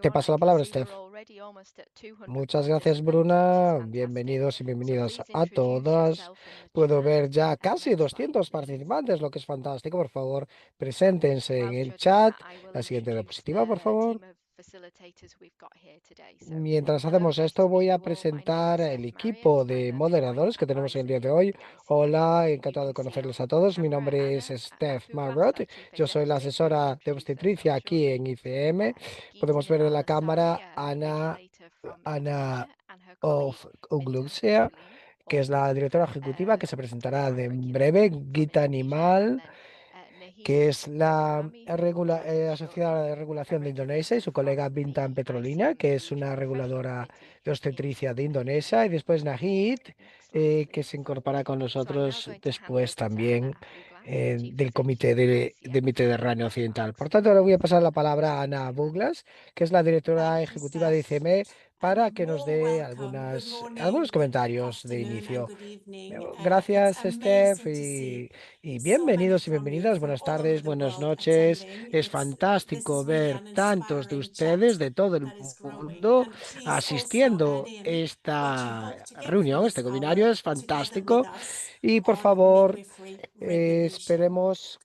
Te paso la palabra, Steph. Muchas gracias, Bruna. Bienvenidos y bienvenidas a todas. Puedo ver ya casi 200 participantes, lo que es fantástico. Por favor, preséntense en el chat. La siguiente diapositiva, por favor. Mientras hacemos esto, voy a presentar el equipo de moderadores que tenemos el día de hoy. Hola, encantado de conocerles a todos. Mi nombre es Steph Marrot. Yo soy la asesora de obstetricia aquí en ICM. Podemos ver en la cámara Ana of Ugluxia, que es la directora ejecutiva que se presentará de en breve. Gita Animal, que es la asociada de regulación de Indonesia, y su colega Bintan Petrolina, que es una reguladora de obstetricia de Indonesia, y después Nahid, que se incorpora con nosotros después también del Comité de Mediterráneo Occidental. Por tanto, ahora voy a pasar la palabra a Ana Douglas, que es la directora Thank you, ejecutiva de Steph, ICM, and a para que nos warm dé welcome. Good algunos morning, good comentarios de afternoon, and inicio. good evening. It's Gracias, Steph, amazing to see y so many bienvenidos y from you bienvenidas. from Buenas all over tardes, the buenas world noches. attending. Es This fantástico is really ver an tantos de inspiring ustedes chat de todo el that is growing. mundo And please also add asistiendo a in what you esta hope to get from reunión, este this webinario. hour Es together with fantástico. us Y por on favor, midwifery regulation. esperemos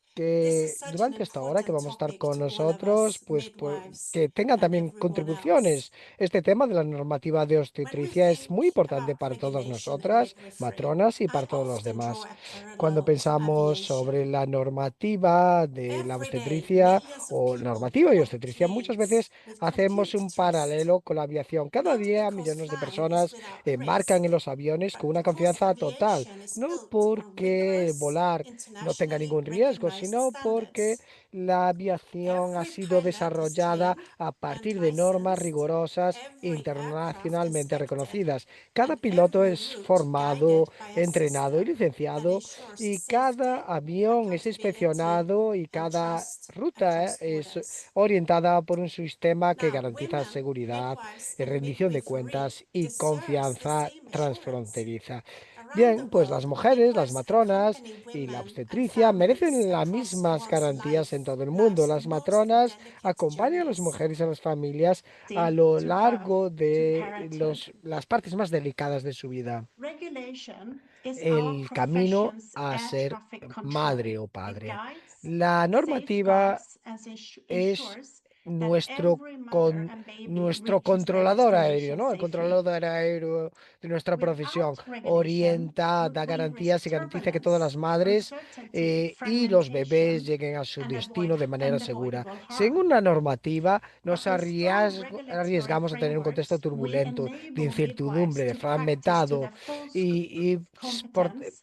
This is que such an durante esta hora que important vamos a estar topic con to all of nosotros, us pues, midwives que tengan and también everyone else. contribuciones. Este tema de la normativa de When we obstetricia es muy think importante about para todas regulation and nosotras, midwifery, matronas, y I para todos los often draw demás. a Cuando parallel to pensamos sobre aviation. la normativa de la Every day, obstetricia millions of o people normativa y board obstetricia, muchas planes veces with hacemos complete un trust, paralelo con la aviación. Cada not día because millones de flying is personas without embarcan risk, en los aviones con but una because confianza total, aviation is no built on porque rigorous, volar no tenga internationally ningún riesgo, recognized sino porque standards. la aviación ha Every sido pilot is desarrollada trained a and partir de normas licensed, rigurosas e every aircraft internacionalmente inspected, reconocidas. Cada and piloto every es route formado, guided by a entrenado y system that licenciado, ensures y cada safety, avión es accountability, inspeccionado, y and cada trust ruta across es borders. orientada por un sistema que Now, garantiza women, seguridad, midwives, and rendición de midwifery cuentas y deserves the confianza same assurance. transfronteriza. Around the Bien, pues las world, mujeres, las midwives matronas accompany y la women and obstetricia families merecen las across mismas one's garantías en life, todo el mundo. life's Las most matronas delicate acompañan a las journeys, mujeres y a las familias a the lo to birth, largo to de parenthood. las partes más delicadas de su vida, Regulation is our el camino profession's a air ser traffic control. madre o It padre. guides, La normativa safeguards, and es ensures that nuestro, every mother con, and baby nuestro reaches their controlador aéreo, destination ¿no? El safely. controlador aéreo de nuestra profesión. Without regulation, Orienta, would da we garantías y risk garantiza que todas las turbulence, madres uncertainty, y los bebés fragmentation, lleguen a su and avoid destino de manera segura. unavoidable Sin harm? una normativa, nos But with strong regulatory arriesgamos a tener un contexto frameworks, we turbulento, de enable incertidumbre, midwives de to practice to fragmentado, their full y, competence,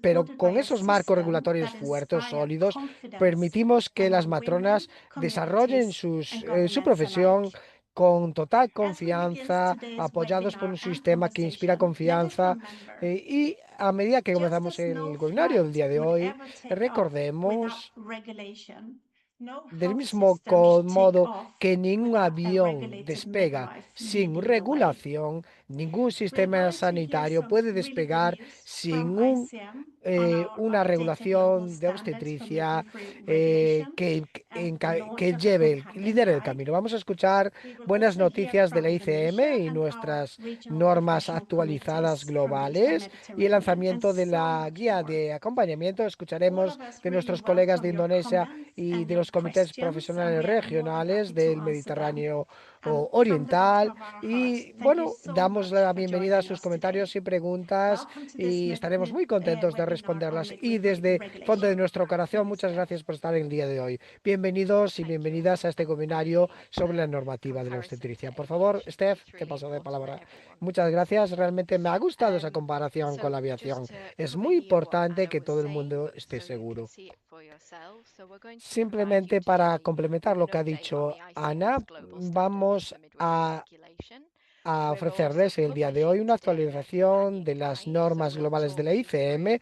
pero supported by con a esos marcos system regulatorios that fuertes, inspire sólidos, confidence permitimos que las among matronas women, desarrollen communities, and su governments profesión alike. con total As we begin confianza, today's apoyados por webinar un and sistema que inspira conversation, let us confianza. remember, Y a medida que just comenzamos as no el webinario del flight día de would hoy, ever take off without recordemos regulation, no del health mismo system should take modo off que ningún without a avión regulated despega midwife sin leading the way. regulación, ningún We are sistema going to hear sanitario some puede really good despegar news from sin ICM on our una updated global regulación de standards for obstetricia midwifery regulation que, and the launch que of a lleve, companion lidere el guide. camino. Vamos a escuchar We will buenas also hear noticias de la from ICM Indonesia y and our nuestras regional normas professional actualizadas committees from the Eastern globales, y el Mediterranean, and lanzamiento de so la much guía more. de acompañamiento. All Escucharemos of us de really nuestros colegas de welcome your Indonesia comments y and de your los comités questions, and profesionales we are more than regionales happy to del answer them. Mediterráneo From the bottom oriental. of our hearts, Y thank you bueno, so damos much la for bienvenida a joining sus us today. comentarios y preguntas, Welcome to this y estaremos muy contentos de webinar on responderlas. Y midwifery desde el fondo de regulation. nuestro corazón, Please, muchas Steph. gracias por estar el día de hoy. Bienvenidos y bienvenidas a este webinario sobre la normativa de la obstetricia. Por favor, Steph, te paso de palabra. Muchas gracias. Realmente me ha gustado esa comparación con la aviación. Es muy importante que todo el mundo esté seguro. Simplemente para complementar lo que ha dicho Ana, vamos a ofrecerles el día de hoy una actualización de las normas globales de la ICM.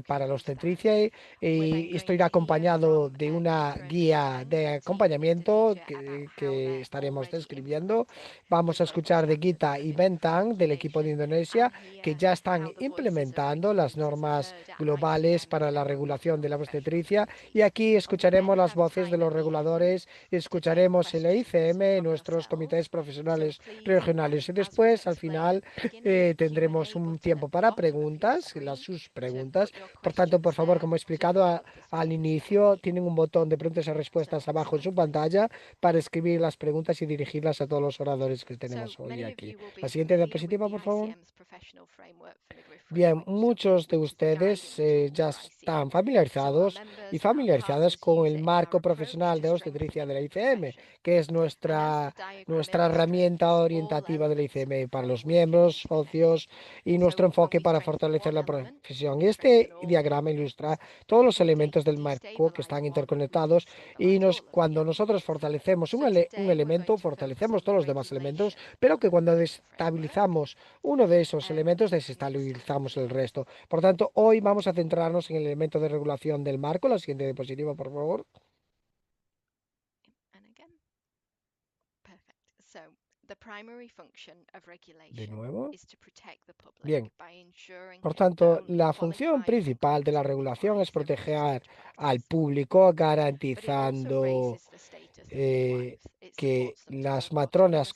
para la obstetricia y estoy acompañado de una guía de acompañamiento que estaremos describiendo. Vamos a escuchar de Gita y Bentang del equipo de Indonesia que ya están implementando las normas globales para la regulación de la obstetricia y aquí escucharemos las voces de los reguladores, escucharemos el ICM, nuestros comités profesionales regionales y después al final tendremos un tiempo para preguntas, sus preguntas. Por tanto, por favor, como he explicado al inicio, tienen un botón de preguntas y respuestas abajo en su pantalla para escribir las preguntas y dirigirlas a todos los oradores que tenemos hoy aquí. La siguiente diapositiva, por favor. Bien, muchos de ustedes ya están familiarizados y familiarizadas con el marco profesional de obstetricia de la ICM, que es nuestra herramienta orientativa de la ICM para los miembros, socios y nuestro enfoque para fortalecer la profesión. Y este diagrama ilustra todos los elementos del marco que están interconectados y cuando nosotros fortalecemos un elemento, fortalecemos todos los demás elementos, pero que cuando destabilizamos uno de esos elementos, desestabilizamos el resto. Por tanto, hoy vamos a centrarnos en el elemento de regulación del marco. La siguiente diapositiva, por favor. De nuevo. Bien. Por tanto, la función principal de la regulación es proteger al público, garantizando que las matronas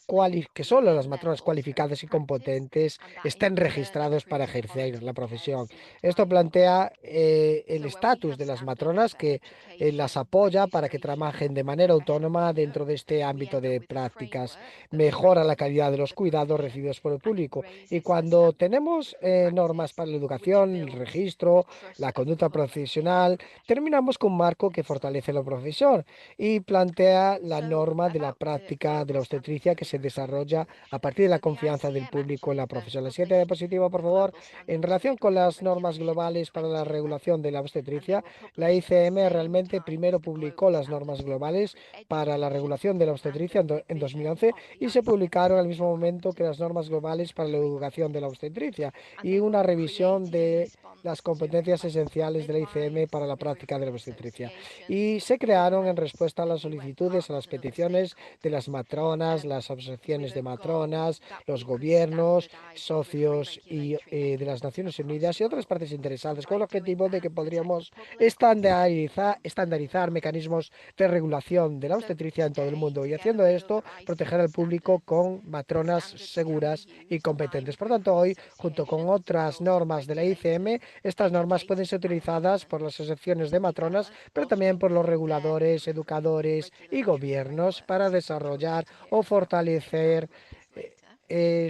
que solo las matronas cualificadas y competentes estén registrados para ejercer la profesión. Esto plantea el estatus de las matronas que las apoya para que trabajen de manera autónoma dentro de este ámbito de prácticas, mejora la calidad de los cuidados recibidos por el público y cuando tenemos normas para la educación, el registro, la conducta profesional, terminamos con un marco que fortalece la profesión y plantea la norma de la práctica de la obstetricia que se desarrolla a partir de la confianza del público en la profesión. La siguiente diapositiva, por favor. En relación con las normas globales para la regulación de la obstetricia, la ICM realmente primero publicó las normas globales para la regulación de la obstetricia en 2011 y se publicaron al mismo momento que las normas globales para la educación de la obstetricia y una revisión de las competencias esenciales de la ICM para la práctica de la obstetricia. Y se crearon en respuesta a las solicitudes, a las peticiones de las matronas, las asociaciones de matronas, los gobiernos, socios y de las Naciones Unidas y otras partes interesadas, con el objetivo de que podríamos estandarizar mecanismos de regulación de la obstetricia en todo el mundo y haciendo esto, proteger al público con matronas seguras y competentes. Por tanto, hoy, junto con otras normas de la ICM, estas normas pueden ser utilizadas por las asociaciones de matronas, pero también por los reguladores, educadores y gobiernos para desarrollar o fortalecer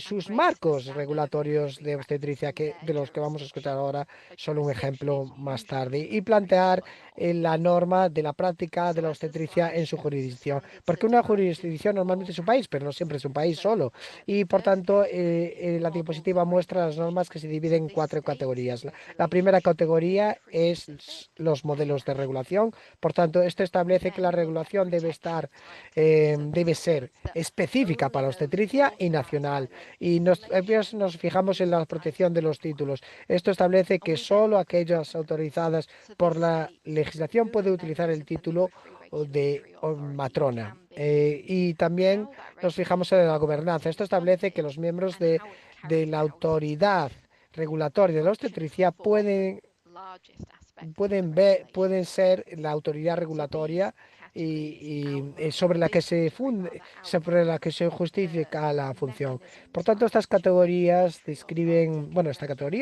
sus marcos regulatorios de obstetricia, de los que vamos a escuchar ahora solo un ejemplo más tarde, y plantear la norma de la práctica de la obstetricia en su jurisdicción, porque una jurisdicción normalmente es un país, pero no siempre es un país solo, y por tanto la diapositiva muestra las normas que se dividen en cuatro categorías. La primera categoría es los modelos de regulación, por tanto, esto establece que la regulación debe ser específica para la obstetricia y nacional. Y nos fijamos en la protección de los títulos. Esto establece que solo aquellas autorizadas por la legislación pueden utilizar el título de matrona. Y también nos fijamos en la gobernanza. Esto establece que los miembros de la autoridad regulatoria de la obstetricia pueden ser la autoridad regulatoria sobre la que sobre la que se justifica la función. Por tanto, esta categoría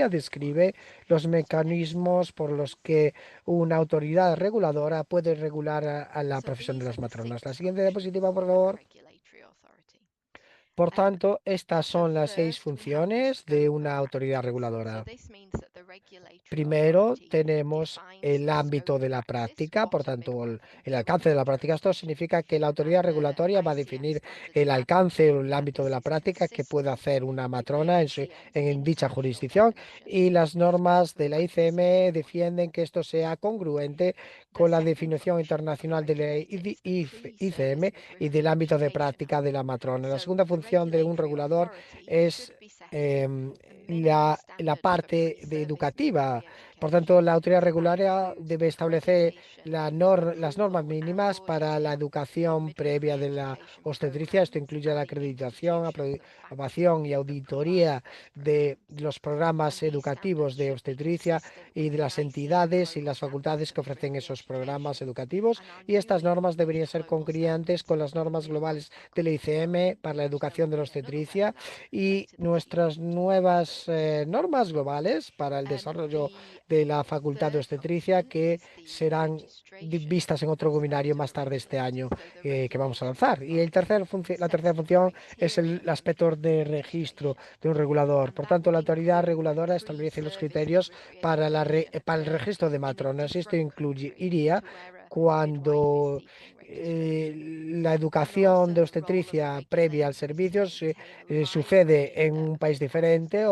describe los mecanismos por los que una autoridad reguladora puede regular a la profesión de las matronas. La siguiente diapositiva, por favor. Por tanto, estas son las 6 funciones de una autoridad reguladora. Primero, tenemos el ámbito de la práctica, por tanto, el alcance de la práctica. Esto significa que la autoridad regulatoria va a definir el alcance o el ámbito de la práctica que puede hacer una matrona en dicha jurisdicción y las normas de la ICM defienden que esto sea congruente con la definición internacional de la ICM y del ámbito de práctica de la matrona. La segunda función de un regulador es la parte educativa, Por tanto, la autoridad regularia debe establecer las normas mínimas para la educación previa de la obstetricia. Esto incluye la acreditación, aprobación y auditoría de los programas educativos de obstetricia y de las entidades y las facultades que ofrecen esos programas educativos. Y estas normas deberían ser congruentes con las normas globales del ICM para la educación de la obstetricia y nuestras nuevas normas globales para el desarrollo de la Facultad de Obstetricia que serán vistas en otro webinario más tarde este año que vamos a lanzar. Y la tercera función es el aspecto de registro de un regulador. Por tanto, la autoridad reguladora establece los criterios para el registro de matronas. Esto iría cuando la educación de obstetricia previa al servicio sucede en un país diferente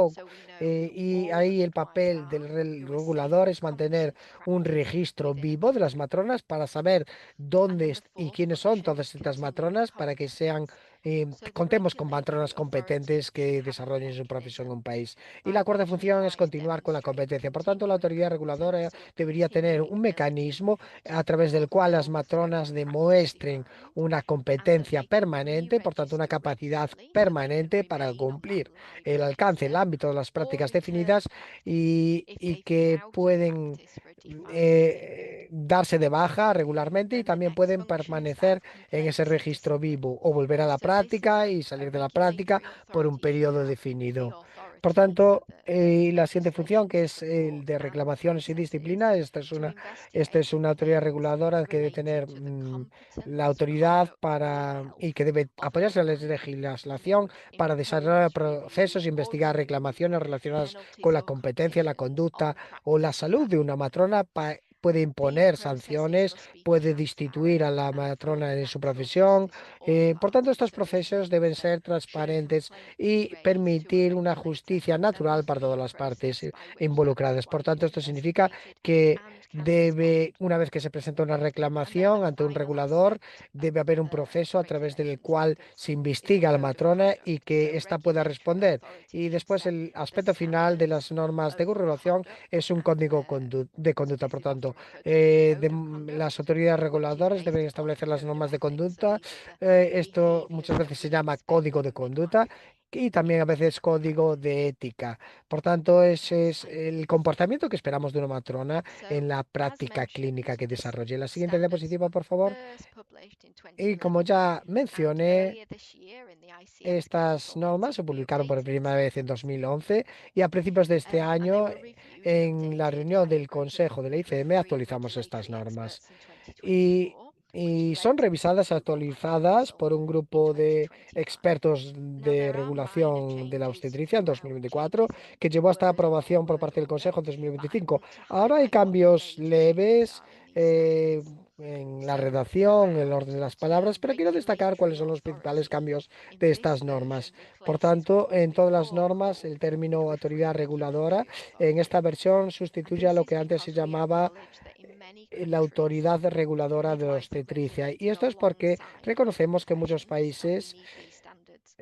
y ahí el papel del regulador es mantener un registro vivo de las matronas para saber y quiénes son todas estas matronas para que contemos con matronas competentes que desarrollen su profesión en un país. Y la cuarta función es continuar con la competencia. Por tanto, la autoridad reguladora debería tener un mecanismo a través del cual las matronas demuestren una competencia permanente, por tanto, una capacidad permanente para cumplir el alcance, el ámbito de las prácticas definidas y que pueden darse de baja regularmente y también pueden permanecer en ese registro vivo o volver a la práctica y salir de la práctica por un periodo definido. Por tanto, la siguiente función, que es el de reclamaciones y disciplina, esta es una autoridad reguladora que debe tener la autoridad y que debe apoyarse en la legislación para desarrollar procesos, investigar reclamaciones relacionadas con la competencia, la conducta o la salud de una matrona. Puede imponer sanciones, puede destituir a la matrona en su profesión. Por tanto, estos procesos deben ser transparentes y permitir una justicia natural para todas las partes involucradas. Por tanto, esto significa que una vez que se presenta una reclamación ante un regulador, debe haber un proceso a través del cual se investiga a la matrona y que ésta pueda responder. Y después el aspecto final de las normas de regulación es un código de conducta. Por tanto, las autoridades reguladoras deben establecer las normas de conducta. Esto muchas veces se llama código de conducta y también a veces código de ética. Por tanto, ese es el comportamiento que esperamos de una matrona en la práctica clínica que desarrolle. La siguiente diapositiva, por favor. Y como ya mencioné, estas normas se publicaron por primera vez en 2011 y a principios de este año, en la reunión del Consejo de la ICM, actualizamos estas normas y, y son revisadas, actualizadas por un grupo de expertos de regulación de la obstetricia en 2024, que llevó hasta aprobación por parte del Consejo en 2025. Ahora hay cambios leves. En la redacción, en el orden de las palabras, pero quiero destacar cuáles son los principales cambios de estas normas. Por tanto, en todas las normas, el término autoridad reguladora en esta versión sustituye a lo que antes se llamaba la autoridad reguladora de obstetricia. Y esto es porque reconocemos que en muchos países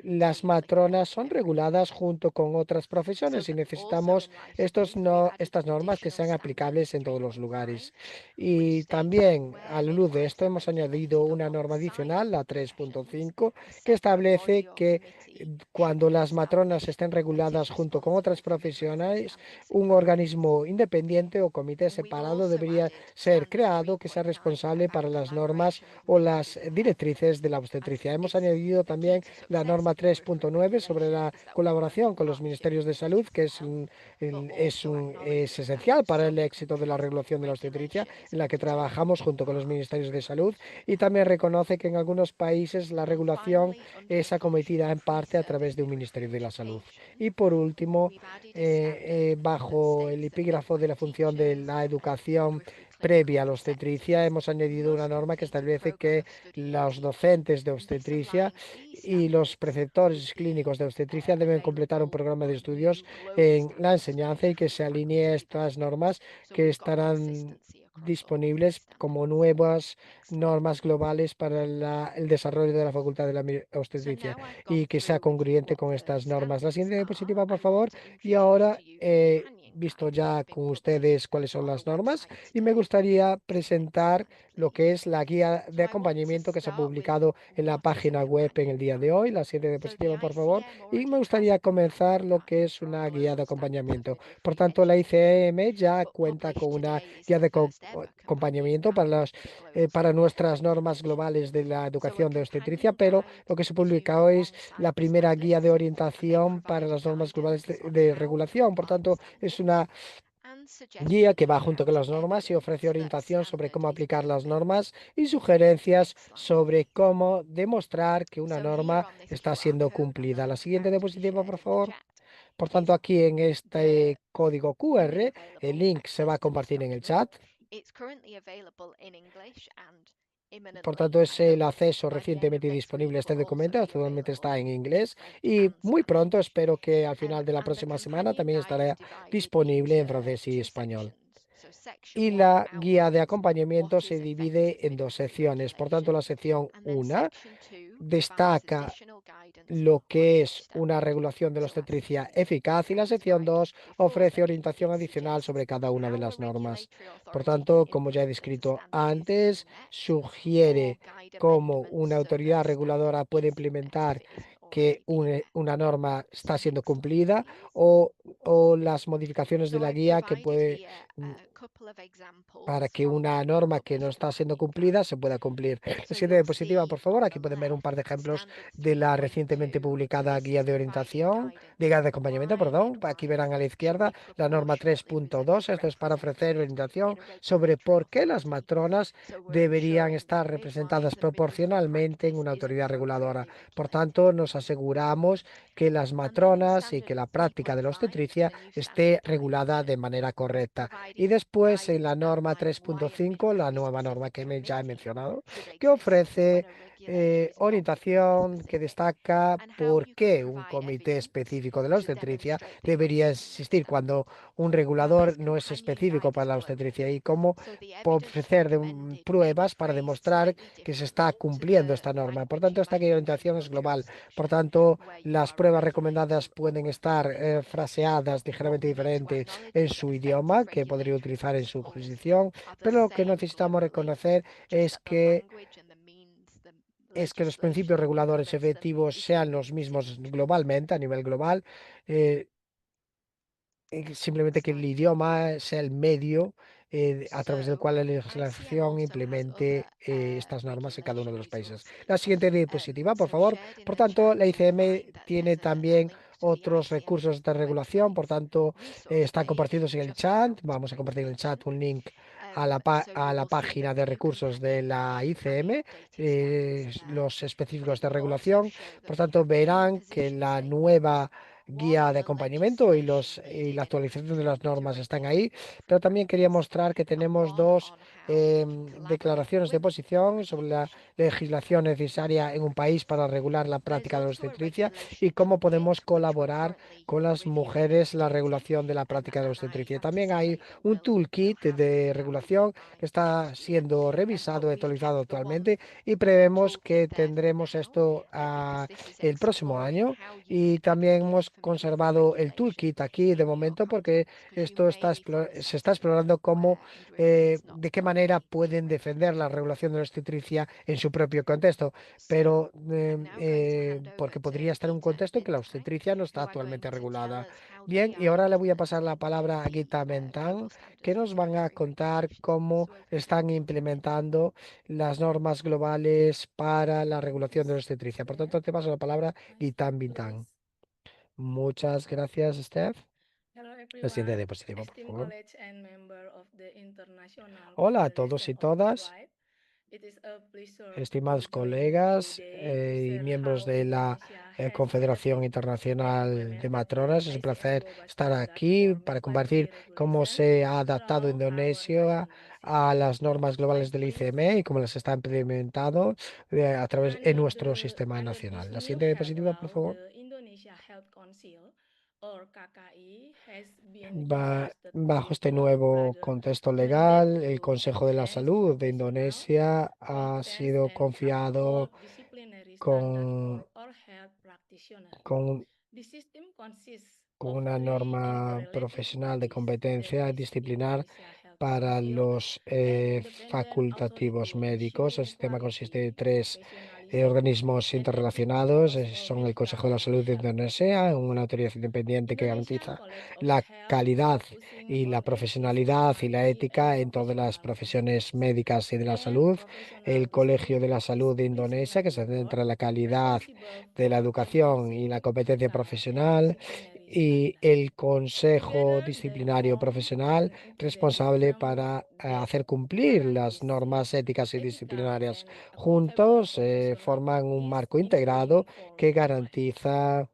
las matronas son reguladas junto con otras profesiones y necesitamos estas normas que sean aplicables en todos los lugares. Y también, a la luz de esto, hemos añadido una norma adicional, la 3.5, que establece que cuando las matronas estén reguladas junto con otras profesionales, un organismo independiente o comité separado debería ser creado que sea responsable para las normas o las directrices de la obstetricia. Hemos añadido también la norma 3.9 sobre la colaboración con los ministerios de salud, que es esencial para el éxito de la regulación de la obstetricia, en la que trabajamos junto con los ministerios de salud, y también reconoce que en algunos países la regulación es acometida en parte a través de un ministerio de la salud. Y por último, bajo el epígrafo de la función de la educación previa a la obstetricia, hemos añadido una norma que establece que los docentes de obstetricia y los preceptores clínicos de obstetricia deben completar un programa de estudios en la enseñanza y que se alinee a estas normas que estarán disponibles como nuevas normas globales para el desarrollo de la facultad de la obstetricia y que sea congruente con estas normas. La siguiente diapositiva, por favor. Y ahora he visto ya con ustedes cuáles son las normas y me gustaría presentar lo que es la guía de acompañamiento que se ha publicado en la página web en el día de hoy. La siguiente diapositiva, por favor. Y me gustaría comenzar lo que es una guía de acompañamiento. Por tanto, la ICM ya cuenta con una guía de acompañamiento para nuestras normas globales de la educación de obstetricia, pero lo que se publica hoy es la primera guía de orientación para las normas globales de regulación. Por tanto, es una guía que va junto con las normas y ofrece orientación sobre cómo aplicar las normas y sugerencias sobre cómo demostrar que una norma está siendo cumplida. La siguiente diapositiva, por favor. Por tanto, aquí en este código QR, el link se va a compartir en el chat. Por tanto, es el acceso recientemente disponible a este documento. Actualmente está en inglés y muy pronto, espero que al final de la próxima semana también estará disponible en francés y español. Y la guía de acompañamiento se divide en dos secciones. Por tanto, la sección 1 destaca lo que es una regulación de la obstetricia eficaz y la sección 2 ofrece orientación adicional sobre cada una de las normas. Por tanto, como ya he descrito antes, sugiere cómo una autoridad reguladora puede implementar que una norma está siendo cumplida o las modificaciones de la guía que puede mm, para que una norma que no está siendo cumplida se pueda cumplir. La siguiente diapositiva, por favor. Aquí pueden ver un par de ejemplos de la recientemente publicada guía de orientación, de guía de acompañamiento, perdón. Aquí verán a la izquierda la norma 3.2. Esto es para ofrecer orientación sobre por qué las matronas deberían estar representadas proporcionalmente en una autoridad reguladora. Por tanto, nos aseguramos que las matronas y que la práctica de la obstetricia esté regulada de manera correcta. Y después en la norma 3.5, la nueva norma que ya he mencionado, que ofrece orientación que destaca por qué un comité específico de la obstetricia debería existir cuando un regulador no es específico para la obstetricia y cómo ofrecer pruebas para demostrar que se está cumpliendo esta norma. Por tanto, esta orientación es global. Por tanto, las pruebas recomendadas pueden estar fraseadas ligeramente diferentes en su idioma, que podría utilizar en su jurisdicción, pero lo que necesitamos reconocer es que los principios reguladores efectivos sean los mismos globalmente, a nivel global, eh, simplemente que el idioma sea el medio a través del cual la legislación implemente estas normas en cada uno de los países. La siguiente diapositiva, por favor. Por tanto, la ICM tiene también otros recursos de regulación, por tanto, están compartidos en el chat. Vamos a compartir en el chat un link a la página de recursos de la ICM, los específicos de regulación. Por tanto, verán que la nueva guía de acompañamiento y la actualización de las normas están ahí, pero también quería mostrar que tenemos dos declaraciones de posición sobre la legislación necesaria en un país para regular la práctica de la obstetricia y cómo podemos colaborar con las mujeres en la regulación de la práctica de la obstetricia. También hay un toolkit de regulación que está siendo revisado y actualizado actualmente y prevemos que tendremos esto el próximo año. Y también hemos conservado el toolkit aquí de momento porque se está explorando de qué manera pueden defender la regulación de la obstetricia en su propio contexto, pero porque podría estar en un contexto en que la obstetricia no está actualmente regulada. Bien, y ahora le voy a pasar la palabra a Gita Mentan, que nos van a contar cómo están implementando las normas globales para la regulación de la obstetricia. Por tanto, te paso la palabra, Gita Bintang. Muchas gracias, Steph. Hello La siguiente everyone, diapositiva, por esteemed favor. colleagues and member of the International Hola a todos Confederation y of todas, Midwives. It is a pleasure to estimados join you colegas today to y share miembros how de la Indonesia has Confederación adapted and Internacional de implemented the Matronas. Es un ICM placer global estar standard aquí for para midwifery compartir cómo regulation se ha adaptado throughout our Indonesia national a system. las normas globales Slide del please. ICM y cómo las está implementando a través en nuestro sistema nacional. La siguiente New Health diapositiva, por Law, favor. the Indonesia Health Council or KKI has been entrusted Bajo with este a nuevo broader contexto mandate legal, el to Consejo de la enhance Salud de professional Indonesia ha competence sido and uphold confiado disciplinary standard con, for all health practitioners. con The system consists con of una three norma interrelated profesional de bodies that competencia is disciplinar Indonesia Health para Council, los an independent facultativos authority médicos. El ensuring sistema consiste de quality, tres professionalism, organismos and ethics interrelacionados. across all Son el Consejo de la background of Salud de health Indonesia, professionals. una autoridad independiente que Indonesian garantiza College of la Health, calidad focusing y la on ethics, profesionalidad y la quality, and ética en todas las professional profesiones competence, médicas y de la and salud. El Colegio professionalism de la is Salud de Indonesia, que disciplinary se centra board en la calidad responsible de la for educación y la enhancing competencia ethical and profesional, disciplinary y standards. el Consejo Together, they Disciplinario form Profesional an integrated responsable framework para that hacer cumplir las guarantees normas safe, éticas y ethical, disciplinarias. and accountable Juntos professional forman un practice, marco integrado including for que midwives. garantiza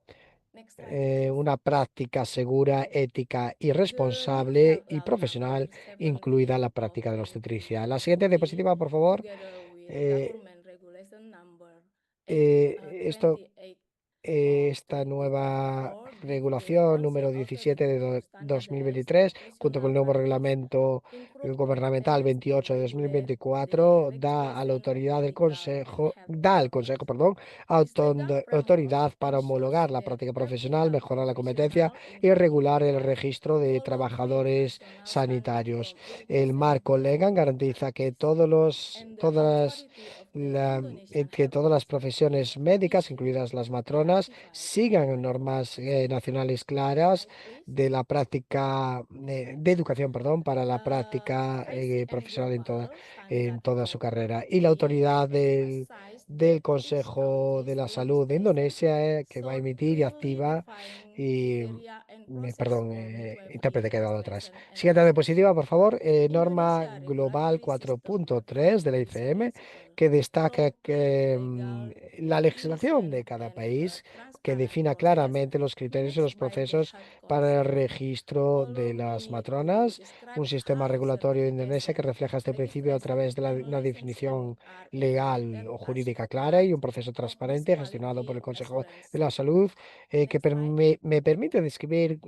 Next slide, please. una práctica segura, ética y The new responsable health y law number profesional, incluida 17 la of práctica de la obstetricia. La siguiente 2023, diapositiva, por favor. together with Eh, government regulation number 8, Esto 28 of esta nueva 2024, the regulación número Council 17 de Authority to Standardize 2023, junto con Professional el nuevo Practice, reglamento gubernamental incorporates 28 de and regulate the 2024, da a la registration of autoridad del medical and Consejo, health da al Consejo, professionals. perdón, This legal framework autoridad para ensures homologar la that práctica every profesional, health mejorar la competencia professional in y the regular el Indonesia registro de follow strict trabajadores national standard sanitarios. from El education marco to legal medical garantiza que practice. todos, And the todas authority of the Indonesian que Health todas las Council profesiones médicas, issue incluidas las and matronas, ratified sigan the normas nacionales next claras slide, please. de la práctica de educación, perdón, para la práctica Tracy and profesional Global en Standard toda su for carrera. Y la Practice autoridad emphasized that del each Consejo de county's la Salud de legislation Indonesia, que va a should emitir y clearly activa define y criteria and process perdón, for midwifery intérprete quedado atrás. registration and Siguiente diapositiva, validation. por favor. Norma Indonesia Global regulatory system 4.3 de la applying this ICM, principle que destaca provide que legal la legislación de definition cada and país que transparent defina process claramente los criterios y managed los by the procesos Health para el Council. registro de Allow las me to matronas, describe un sistema how regulatorio de Indonesia que certification, refleja este principio a registration, través and de una formalization definición are legal integrated o as jurídica clara part y un proceso of this transparente gestionado por quality el Consejo de assurance la system. Salud, que Next slide. me permite describir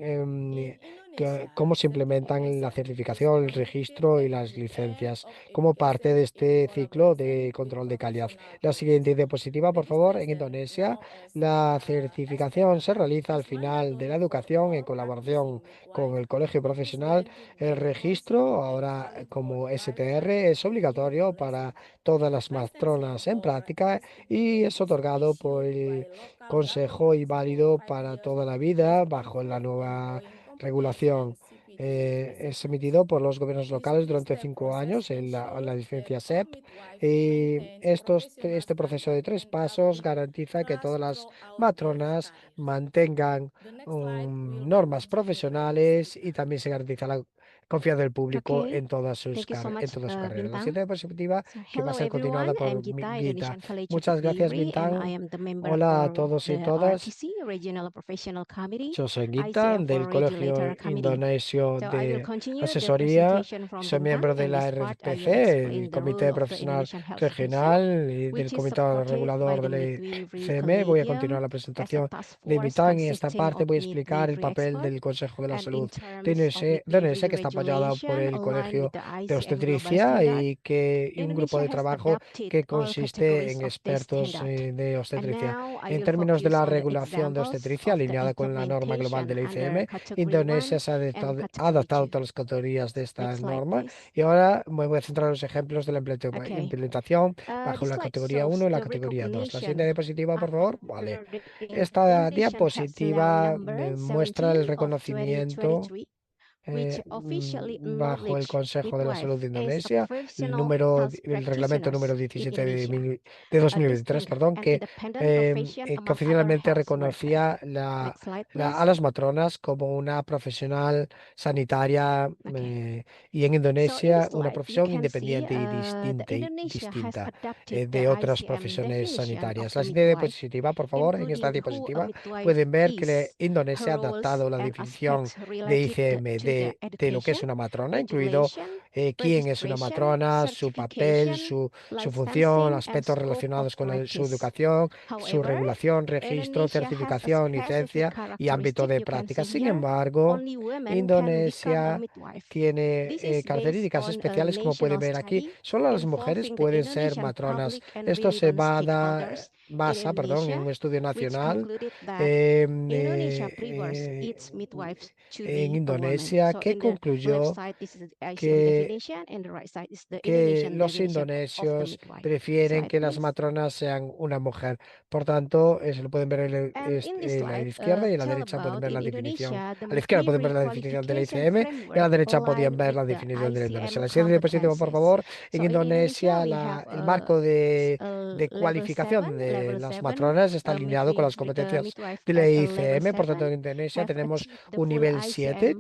In cómo Indonesia, se implementan la certification is certificación, el conducted registro y at las the end licencias of como parte education de in este ciclo de collaboration with control de calidad. professional La bodies. siguiente diapositiva, por favor. En Registration, Indonesia, known as la certificación se SPKA, realiza al is final de la mandatory for educación en all colaboración practicing con midwife. el colegio It is profesional. granted El by council registro, and ahora valid for como STR, es lifetime in obligatorio para duration. todas las Licensing matronas en or práctica y es certificate is otorgado por issued el by local Consejo y governments for válido 5 years para toda la based vida on bajo la food and nueva growing competence regulación. and CPD Es assessments. emitido por los gobiernos This locales durante three-step 5 años process en la ensure that licencia all SEP. midwife Y maintains professional este proceso de standard tres and pasos public garantiza que trust todas las throughout their matronas careers. mantengan The next slide will normas continue with this profesionales y recap. también se garantiza la confianza del público Okay, en thank you so much, todas sus carreras. La Bintang. siguiente diapositiva, So, que va a hello ser everyone. continuada I'm por Gita, Gita. Indonesian College of Muchas gracias, Midwifery, and I Bintang. am the member Hola a for todos y the todas. RTC, Regional Professional Committee, Yo soy Gita ICF del for Colegio Regulator Committee. Indonesio So, I will de continue the Asesoría. presentation from Soy Bintang. miembro de In la this part, I will RPC, el explain the Comité role of the Profesional Indonesian Health Council, Regional y del which is Comité supported by Regulador the de la Midwifery ICM. Voy a continuar Collegium la as a presentación task de force Bintang y en esta consisting parte of voy a explicar el midwifery papel experts. del Consejo de la And in Salud terms of de Indonesia, midwifery que está apoyada por regulation, el aligned with Colegio the de ICF Global Obstetricia Standard, y un grupo Indonesia de has trabajo adopted que all consiste categories en of this expertos standard. de And obstetricia. now I En will términos de focus la on the regulación de examples obstetricia of the alineada con la norma global de implementation la under ICM, Category 1 Indonesia se and ha Category adaptado 2. todas las categorías de esta Next slide, norma please. y ahora me voy a centrar en los ejemplos de la Okay. implementación bajo This la slide categoría uno shows y la the categoría 2. La siguiente recognition diapositiva, por favor. Vale. under the Esta Indonesian Health Law diapositiva number muestra el 17 of reconocimiento 2023, which officially bajo el acknowledge Consejo de la Salud midwife de as a Indonesia, professional health el reglamento número practitioners in 17 Indonesia, de a 2023, distinct perdón, and independent profession que among other oficialmente health workers. reconocía Next slide, a please. las matronas como una profesional sanitaria Okay. y en So in this Indonesia una slide, you profesión can see independiente y the Indonesia has distinta adopted the de otras ICM profesiones definition of sanitarias. the La siguiente midwife, diapositiva, por favor. En esta including who a diapositiva midwife pueden ver que is, Indonesia her ha roles adaptado la and definición aspects de related ICM to the de lo que education, es una matrona, incluido regulation, quién es una matrona, su papel, su función, aspectos relacionados con su educación, su regulación, registro, certificación, licencia y ámbito de práctica. Sin embargo, Indonesia tiene características especiales, como puede ver aquí. Solo las mujeres pueden ser matronas. Esto se basa, en un estudio nacional em, eh, eh, en Indonesia que concluyó que los indonesios prefieren que las matronas sean una mujer. Por tanto, se lo pueden ver en la izquierda, y en la derecha pueden ver la definición. A la izquierda pueden ver la definición de la ICM, y a la derecha podían ver la definición de la Indonesia. La siguiente diapositiva, por favor. En Indonesia, el marco de cualificación de las matronas está alineado con las competencias de la ICM. Por tanto, en Indonesia tenemos un nivel 7,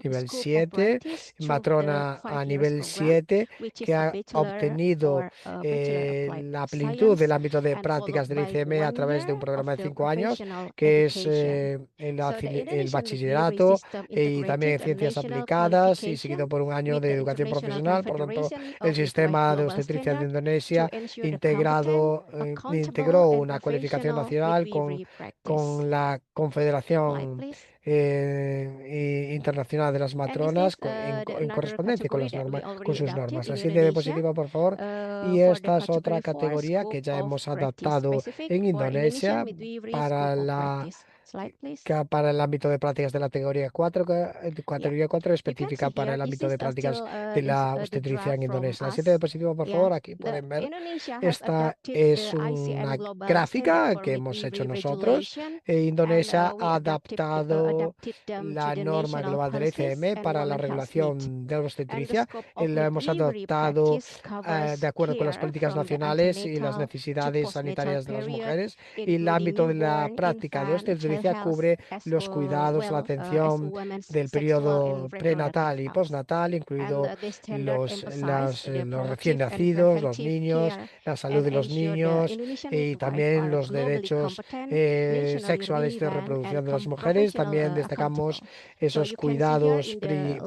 matrona a nivel 7, que ha obtenido la plenitud del ámbito de prácticas del ICM a través de un programa de 5 años, que es el bachillerato y también ciencias aplicadas, y seguido por un año de educación profesional. Por tanto, el sistema de obstetricia de Indonesia integró una cualificación nacional con la Confederación Internacional de las Matronas, en correspondencia con con sus normas. La siguiente diapositiva, por favor. Y esta es otra categoría que ya hemos adaptado en Indonesia para para el ámbito de prácticas de la categoría 4, categoría 4 específica para el ámbito de prácticas de la obstetricia en Indonesia. La siguiente diapositiva, por favor. Aquí pueden ver, esta es una gráfica que hemos hecho nosotros. Indonesia ha adaptado la norma global de la ICM para la regulación de la obstetricia. La hemos adoptado de acuerdo con las políticas nacionales y las necesidades sanitarias de las mujeres. Y el ámbito de la práctica de obstetricia cubre los cuidados, la atención del periodo prenatal y postnatal, incluido los recién nacidos, los niños, la salud de los niños, y también los derechos sexuales y de reproducción de las mujeres. También destacamos esos cuidados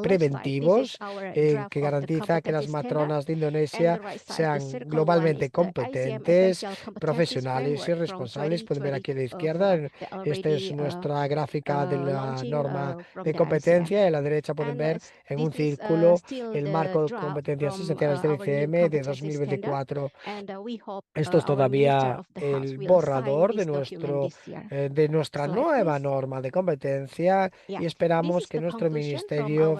preventivos que garantiza que las matronas de Indonesia sean globalmente competentes, profesionales y responsables. Pueden ver aquí a la izquierda, esta es nuestra gráfica de la norma de competencia. En la derecha pueden ver en un círculo el marco de competencias esenciales del ICM de 2024. Esto es todavía el borrador de nuestra nueva norma de competencia, y esperamos que nuestro ministro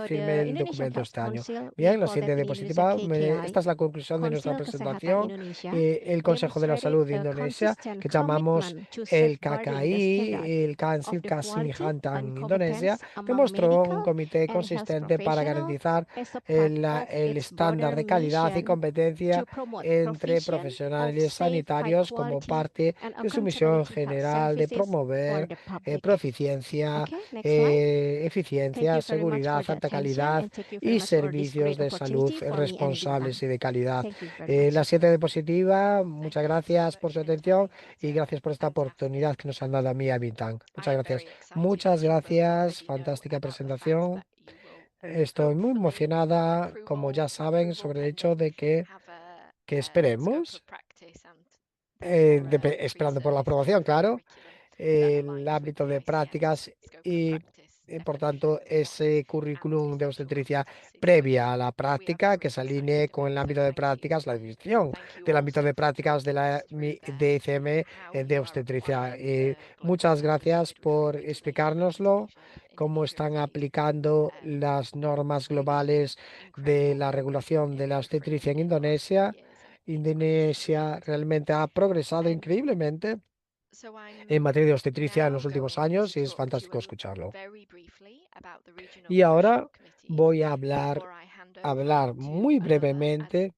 firme el documento este año. Bien, la siguiente diapositiva. Esta es la conclusión de nuestra presentación. El Consejo de la Salud de Indonesia, que llamamos el KKI, el Council Kesehatan Indonesia, demostró un comité consistente para garantizar el estándar de calidad y competencia entre profesionales sanitarios como parte de su misión general de promover proficiencia, eficiencia, seguridad, alta calidad y servicios de salud responsables y de calidad. La siguiente diapositiva. Muchas gracias por su atención y gracias por esta oportunidad que nos han dado a mí y a Bintang. Muchas gracias. Muchas gracias. Fantástica presentación. Estoy muy emocionada, como ya saben, sobre el hecho de que esperemos, esperando por la aprobación, claro, el ámbito de prácticas y, por tanto, ese currículum de obstetricia previa a la práctica que se alinee con el ámbito de prácticas, la definición del ámbito de prácticas de la ICM de obstetricia. Muchas gracias por explicárnoslo, cómo están aplicando las normas globales de la regulación de la obstetricia en Indonesia. Indonesia realmente ha progresado increíblemente en materia de obstetricia en los últimos años, y es fantástico escucharlo. Y ahora voy a hablar muy brevemente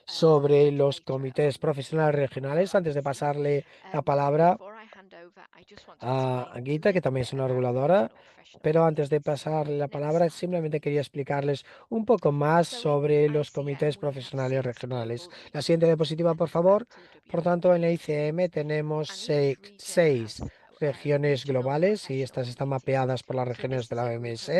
sobre los comités profesionales regionales, antes de pasarle la palabra a Gita, que también es una reguladora. Pero antes de pasarle la palabra, simplemente quería explicarles un poco más sobre los comités profesionales regionales. La siguiente diapositiva, por favor. Por tanto, en la ICM tenemos seis regiones globales y estas están mapeadas por las regiones de la OMS.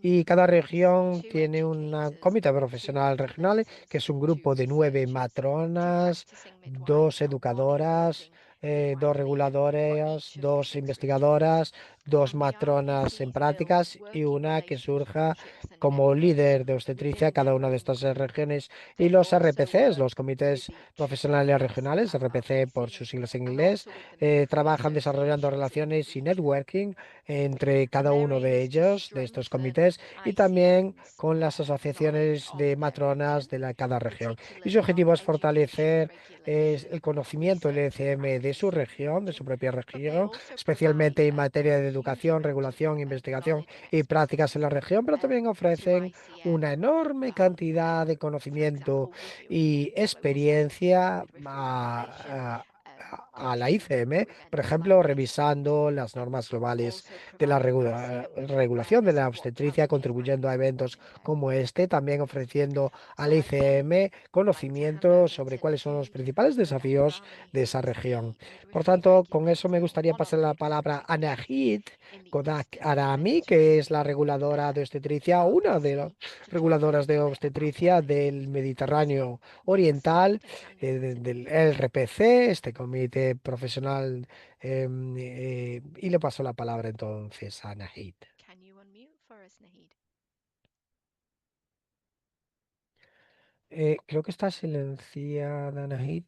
Y cada región tiene un comité profesional regional, que es un grupo de 9 matronas, 2 educadoras, 2 reguladoras, 2 investigadoras, 2 matronas en prácticas y una que surja como líder de obstetricia cada una de estas regiones. Y los RPCs, los comités profesionales regionales, RPC por sus siglas en inglés, trabajan desarrollando relaciones y networking entre cada uno de ellos, de estos comités, y también con las asociaciones de matronas de cada región. Y su objetivo es fortalecer el conocimiento del ECM de su región, de su propia región, especialmente en materia de educación, regulación, investigación y prácticas en la región, pero también ofrecen una enorme cantidad de conocimiento y experiencia a la ICM, por ejemplo, revisando las normas globales de la regulación de la obstetricia, contribuyendo a eventos como este, también ofreciendo a la ICM conocimiento sobre cuáles son los principales desafíos de esa región. Por tanto, con eso me gustaría pasar la palabra a Nahid Kodak Arami, que es la reguladora de obstetricia, una de las reguladoras de obstetricia del Mediterráneo Oriental, del RPC, este comité profesional, y le paso la palabra entonces a Nahid. Creo que está silenciada, Nahid.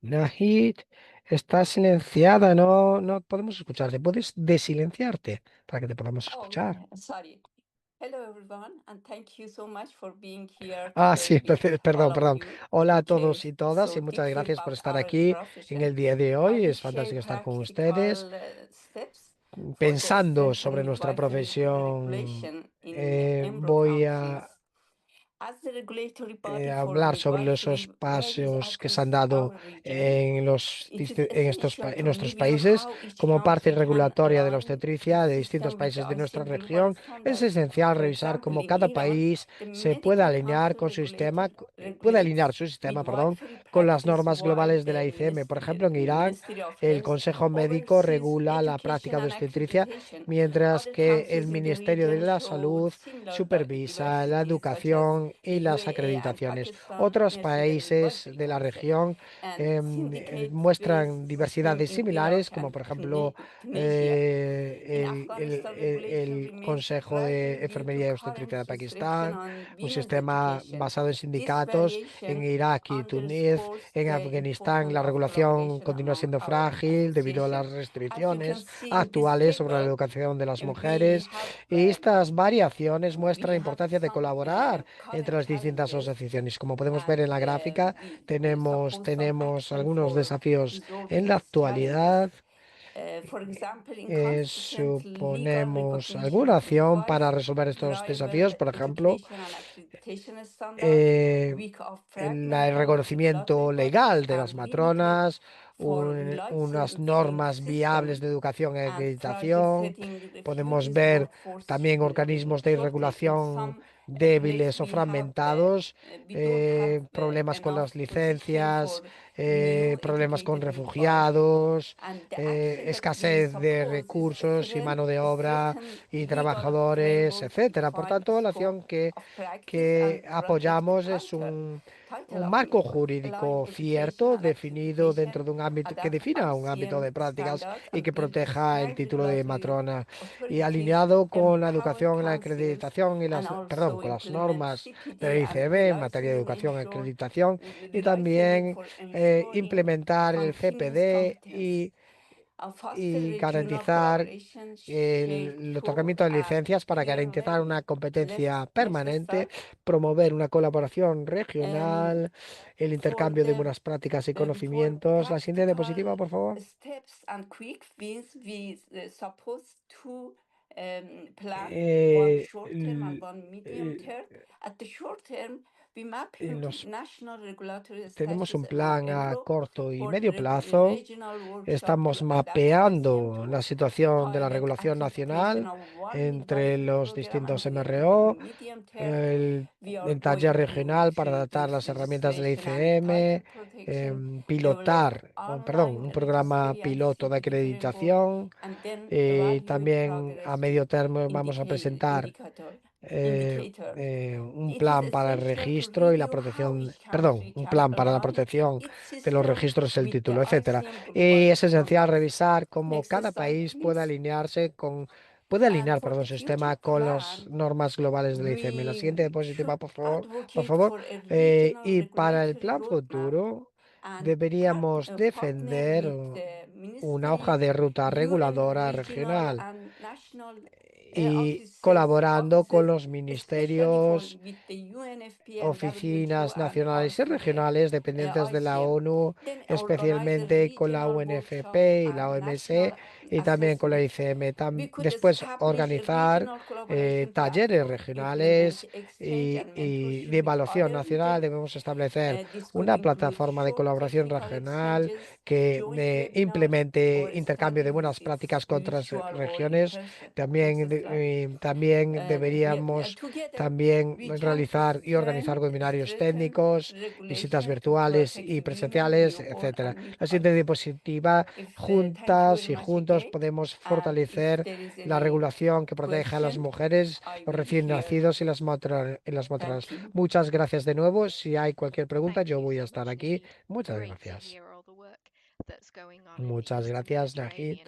Nahid, está silenciada, no podemos escucharte. ¿Puedes desilenciarte para que te podamos escuchar? Sorry. Hello, everyone, and thank you so much for being here Ah, today sí, with all perdón, of perdón. you Hola to a care todos y todas y so muchas deeply gracias por about estar our aquí en profession. el día de I hoy. will Es share fantástico estar con ustedes, practical steps for the pensando sobre strengthened nuestra midwifery profesión. regulation in Embro Voy a countries. As the regulatory body for hablar sobre esos midwifery varies pasos que se han across dado our region, en it is essential en to nuestros review países how each como parte country can regulatoria de la align obstetricia its de distintos system with the países de nuestra OECD global región. Es standards. esencial For revisar example, cómo in cada Iran, país the se puede Medical alinear Council con su sistema, puede alinear regulates su sistema, perdón, midwifery con las practice, normas while globales de la ICM. Por ejemplo, en Irán, Ministry of el Health Consejo Médico oversees regula la práctica education de and obstetricia, accreditation. mientras Other que el countries in the Ministerio de region la showed Salud similar supervisa la diversity, such as educación y the las UAE and acreditaciones. Pakistan Otros National países Midwifery de la Council, región and syndicate muestran based system diversidades in similares, Iraq como and por ejemplo Tunisia. In el, Afghanistan, regulation el remains Consejo de fragile due to Enfermería y current Obstetricia de restriction Pakistán, on un women's sistema education. basado en This sindicatos. En variation Irak y Túnez, underscores en the Afganistán, importance la of regulación collaboration continúa among siendo our frágil debido a las association. As you can restricciones see in this actuales sobre la table, educación de las we mujeres. have Y estas variaciones we muestran la have importancia de some colaborar entre current las distintas challenges, asociaciones. Como podemos ver and en la gráfica, we tenemos, suppose some tenemos action algunos for desafíos en resolving la these challenges. actualidad. For example, in consistent legal Suponemos recognition alguna of acción para midwives, resolver estos reliable desafíos, por ejemplo, education and accreditation standards, eh, weak of el fragmented blood reconocimiento records, legal de las and limited matronas, for unas licensing normas viables system, de educación y and acreditación. proliferating Podemos refugees ver workforce también organismos de shortage. In regulación some places, débiles o we have fragmentados, we don't have problemas con enough las position licencias, for new problemas con educated midwives, refugiados, and the action that we escasez de suppose recursos y mano de obra strengthen y legal trabajadores, frameworks, etcétera. Por define tanto, la scope acción of practice, que and protect apoyamos es title. Title un of marco midwife, align jurídico education cierto, and definido dentro accreditation, de un ámbito que adapt defina un ámbito ICM de prácticas standards, y and que build proteja el strong título de regulatory matrona. Y authorities, alineado con la empower educación, la councils, acreditación y and perdón, also con las implement normas de la CPD and ICB en materia de relicensing, educación y ensure acreditación y relicensing también for ensuring implementar el continuous CPD competence. A foster y regional garantizar collaboration, shared el code, otorgamiento de and licencias para peer garantizar una learning. competencia Next permanente, slide. promover una colaboración Um, regional, el for intercambio de the buenas prácticas y for conocimientos. La siguiente diapositiva, practical por favor. steps and quick wins, we supposed to plan one Eh, short term and l- one medium l- term. At the short term, Tenemos un plan a corto y medio plazo. Estamos mapeando la situación de la regulación nacional entre los distintos MRO, el taller regional para adaptar las herramientas del ICM, un programa piloto de acreditación. También a medio termo vamos a presentar un plan para el registro y la protección, un plan para la protección de los registros, el título, etcétera. Y es esencial revisar cómo cada país puede alinear, su sistema con las normas globales del ICM. La siguiente diapositiva, por favor, por favor. Y para el plan futuro, deberíamos defender una hoja de ruta reguladora regional y colaborando con los ministerios, oficinas nacionales y regionales dependientes de la ONU, especialmente con la UNFP y la OMS y también con la ICM. Después organizar talleres regionales y de evaluación nacional. Debemos establecer una plataforma de colaboración regional que implemente intercambio de buenas prácticas con otras regiones. También deberíamos realizar y organizar webinarios técnicos, visitas virtuales y presenciales, etcétera. La siguiente diapositiva, juntas y juntos podemos fortalecer la regulación que proteja a las mujeres, los recién nacidos y las matronas. Muchas gracias de nuevo. Si hay cualquier pregunta, yo voy a estar aquí. Muchas gracias. Muchas gracias, Nahid.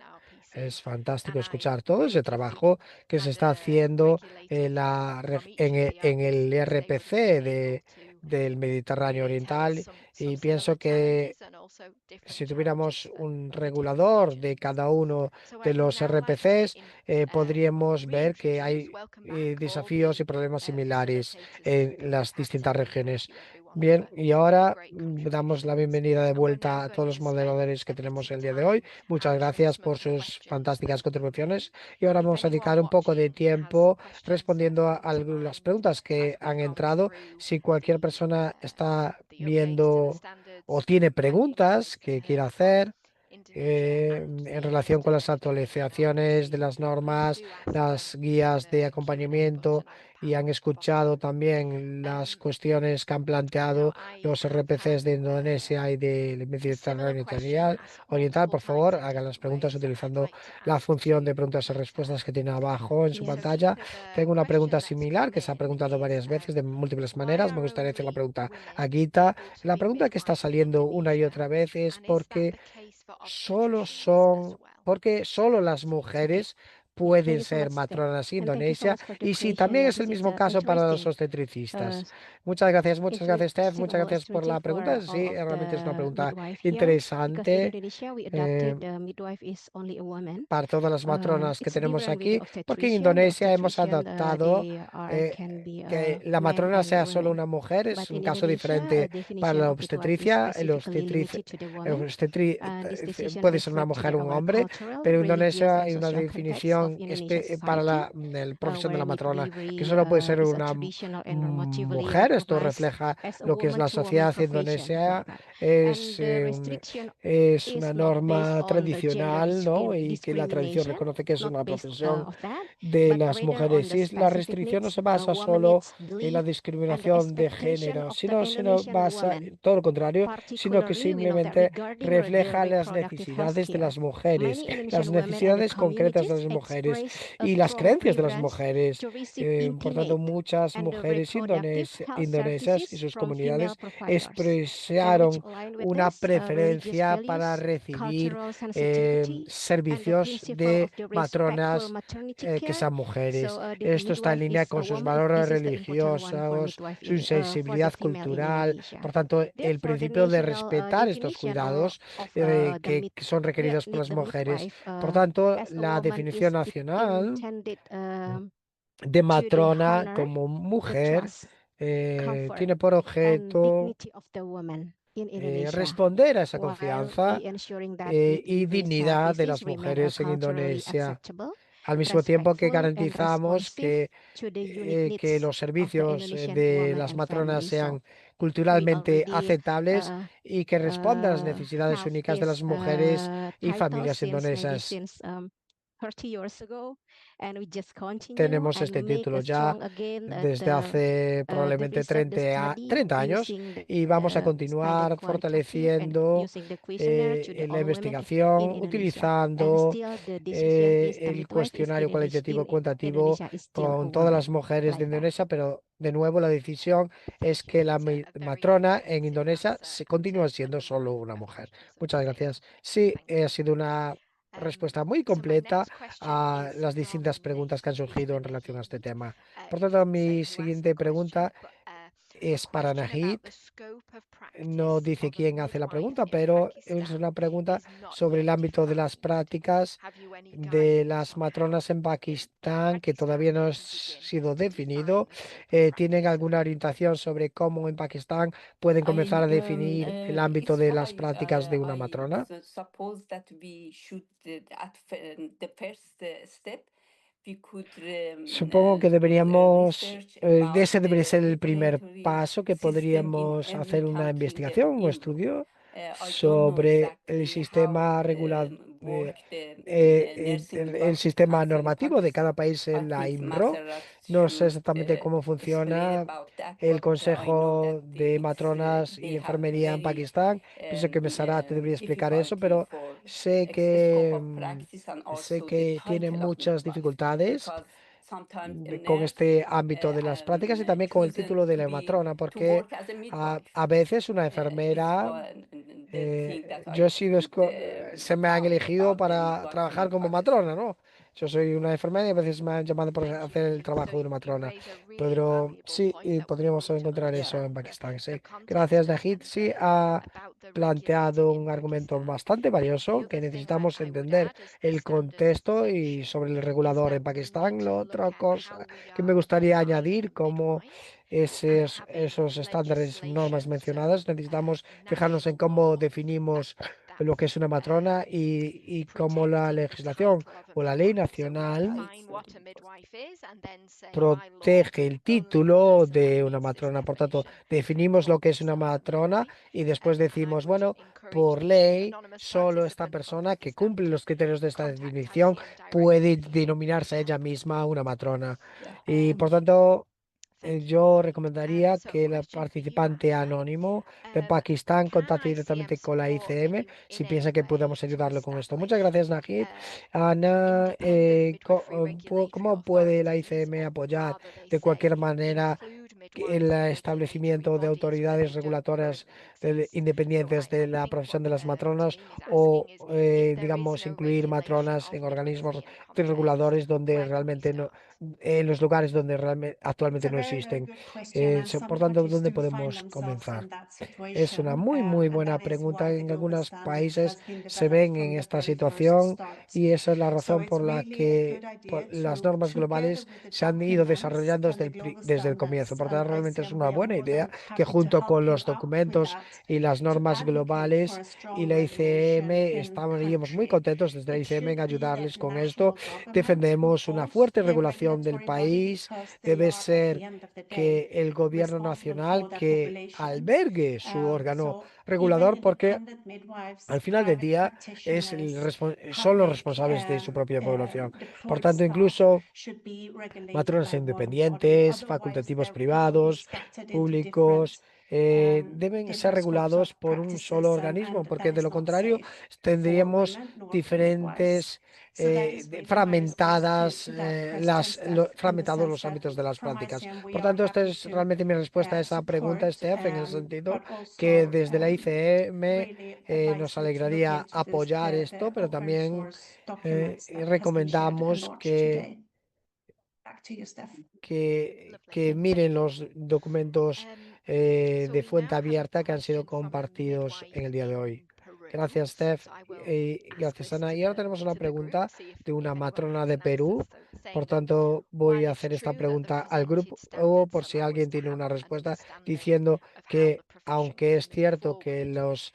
Es fantástico escuchar todo ese trabajo que se está haciendo en el RPC del Mediterráneo Oriental, y pienso que si tuviéramos un regulador de cada uno de los RPCs, podríamos ver que hay desafíos y problemas similares en las distintas regiones. Bien, y ahora damos la bienvenida de vuelta a todos los moderadores que tenemos el día de hoy. Muchas gracias por sus fantásticas contribuciones. Y ahora vamos a dedicar un poco de tiempo respondiendo a las preguntas que han entrado. Si cualquier persona está viendo o tiene preguntas que quiera hacer en relación con las actualizaciones de las normas, las guías de acompañamiento, y han escuchado también las cuestiones que han planteado los RPCs de Indonesia y del Mediterráneo Oriental, por favor, hagan las preguntas utilizando la función de preguntas y respuestas que tiene abajo en su pantalla. Tengo una pregunta similar que se ha preguntado varias veces de múltiples maneras. Me gustaría hacer la pregunta a Gita. La pregunta que está saliendo una y otra vez es porque solo las mujeres pueden ser matronas en Indonesia, y si también es el mismo caso para los obstetricistas. Muchas gracias, Steph. Muchas gracias por la pregunta. Sí, realmente es una pregunta interesante para todas las matronas que tenemos aquí, porque en Indonesia hemos adaptado que la matrona sea solo una mujer. Es un caso diferente para la obstetricia. Puede ser una mujer o un hombre, pero en Indonesia hay una definición para la profesión de la matrona que solo puede ser una mujer. Esto refleja lo que es la sociedad indonesia. Es una norma tradicional, ¿no? Y que la tradición reconoce que es una profesión de las mujeres. Y la restricción no se basa solo en la discriminación de género, sino basa en todo lo contrario, sino que simplemente refleja las necesidades de las mujeres, las necesidades concretas de las mujeres y las creencias de las mujeres. Por tanto, muchas mujeres indonesias y sus comunidades expresaron una preferencia para recibir servicios de matronas que sean mujeres. Esto está en línea con sus valores religiosos, su sensibilidad cultural. Por tanto, el principio de respetar estos cuidados que son requeridos por las mujeres. Por tanto, la definición nacional de matrona como mujer tiene por objeto responder a esa confianza y dignidad de las mujeres en Indonesia. al mismo tiempo que respectful, and garantizamos responsive to the unique que needs los of the servicios Indonesian de woman las and matronas family. So sean we culturalmente already aceptables y que respondan a las necesidades have únicas de las this mujeres y title familias since maybe indonesas. since 30 years ago, and we just continue Tenemos and este make título a ya strong again desde hace the probablemente research, the study 30 años using y vamos a standard continuar quantitative and fortaleciendo using the questionnaire to the en la all women in investigación, Indonesia. And utilizando still the decision is the el midwife is cuestionario cualitativo cuantitativo Indonesia is still a con todas woman las mujeres de like that. Indonesia, pero de nuevo la decisión es que la matrona en Indonesia se continúa siendo solo una mujer. Muchas gracias. Sí, ha sido una respuesta muy completa a las distintas preguntas que han surgido en relación a este tema. Por tanto, mi siguiente pregunta es para Nahid. No dice quién hace la pregunta, pero es una pregunta sobre el ámbito de las prácticas de las matronas en Pakistán, que todavía no ha sido definido. ¿Tienen alguna orientación sobre cómo en Pakistán pueden comenzar a definir el ámbito It's de what las prácticas de una matrona? suppose that we should, the first step, we could Supongo que deberíamos, research about ese debería ser the el primer regulatory paso, que system in podríamos every hacer una country that investigación o in estudio I don't know sobre el exactly how sistema regular, work the nursing el law sistema as in normativo de cada Pakistan. país I en la think IMRO. Masarat No sé should exactamente cómo explain funciona about that, el but I know that Consejo de it's Matronas y they have Enfermería en very Pakistán. Pienso que Mesarat te debería explicar eso, difficulty pero for scope of mm, practice and sé also the que tiene title of muchas midwife, dificultades because sometimes a con nurse este ámbito de las prácticas y también con el chosen título de to la be matrona, to porque work as a midwife. a veces una It's enfermera, the thing that yo I he sido, could se me han found elegido about the para midwifery trabajar in como Pakistan. matrona, ¿no? Yo soy una enfermera y a veces me han llamado para hacer el trabajo de una matrona. Pero sí, y podríamos encontrar eso Yeah. en Pakistán, sí. Gracias, Najid. Sí, ha planteado un argumento bastante valioso que necesitamos entender el contexto y sobre el regulador en Pakistán. La otra cosa que me gustaría añadir, como esos estándares, normas mencionadas, necesitamos fijarnos en cómo definimos lo que es una matrona y cómo la legislación o la ley nacional protege el título de una matrona. Por tanto, definimos lo que es una matrona y después decimos, bueno, por ley, solo esta persona que cumple los criterios de esta definición puede denominarse a ella misma una matrona. Yeah. Y por tanto, yo recomendaría que el participante anónimo de Pakistán contacte directamente con la ICM si piensa que podemos ayudarlo con esto. Muchas gracias, Najid. Ana, ¿cómo puede la ICM apoyar de cualquier manera el establecimiento de autoridades regulatorias independientes de la profesión de las matronas o, digamos, incluir matronas en organismos reguladores donde realmente no, en los lugares donde realmente actualmente It's a no very, very existen? good question, and Por some tanto, countries ¿dónde do find podemos themselves comenzar? in that Es una situation, muy, muy and buena that is pregunta. why the En gold algunos standard países has been se developed ven en from the esta very first situación start. y esa es la So razón por it's la really a que good idea las to, normas together globales with the se han ido documents desarrollando and the global desde el comienzo. standards Por and tanto, realmente es ICM, una they are buena more than idea que happy to junto con help you los out with documentos that, y las to normas advocate for globales a y strong la regulation ICM in the estaríamos muy country. contentos desde la It ICM en should be that ayudarles the con esto. national government who Defendemos una holds fuerte the regulación del regulatory body, país. because they Debe are at ser the end of the day que el gobierno responsible nacional for that que population. albergue su órgano So even regulador, porque independent midwives, al final del private día practitioners, son los public responsables de su propia población. Por deployed tanto, staff incluso should be regulated matronas by one body. independientes, Otherwise, facultativos they're going to be privados, scattered into públicos, different deben ser different scopes of regulados por un solo practices, organismo, and that porque de is lo not contrario safe for tendríamos women nor for midwives. diferentes So that is really my response fragmentadas, to that question, Steph, in the fragmentados sense los that ámbitos de las from prácticas. ICM we Por are tanto, esta happy es to realmente mi respuesta a esa pregunta, support, Steph, en el sentido but que also desde la ICM really advise nos you to look alegraría into this, apoyar the esto, pero open también source documents that has been shared and recomendamos launched today. Back to you, Steph. que miren los documentos de fuente abierta que han sido compartidos en el día de hoy. Gracias, Steph. Y gracias, Ana. Y ahora tenemos una pregunta de una matrona de Perú. Por tanto, voy a hacer esta pregunta al grupo o por si alguien tiene una respuesta diciendo que aunque es cierto que las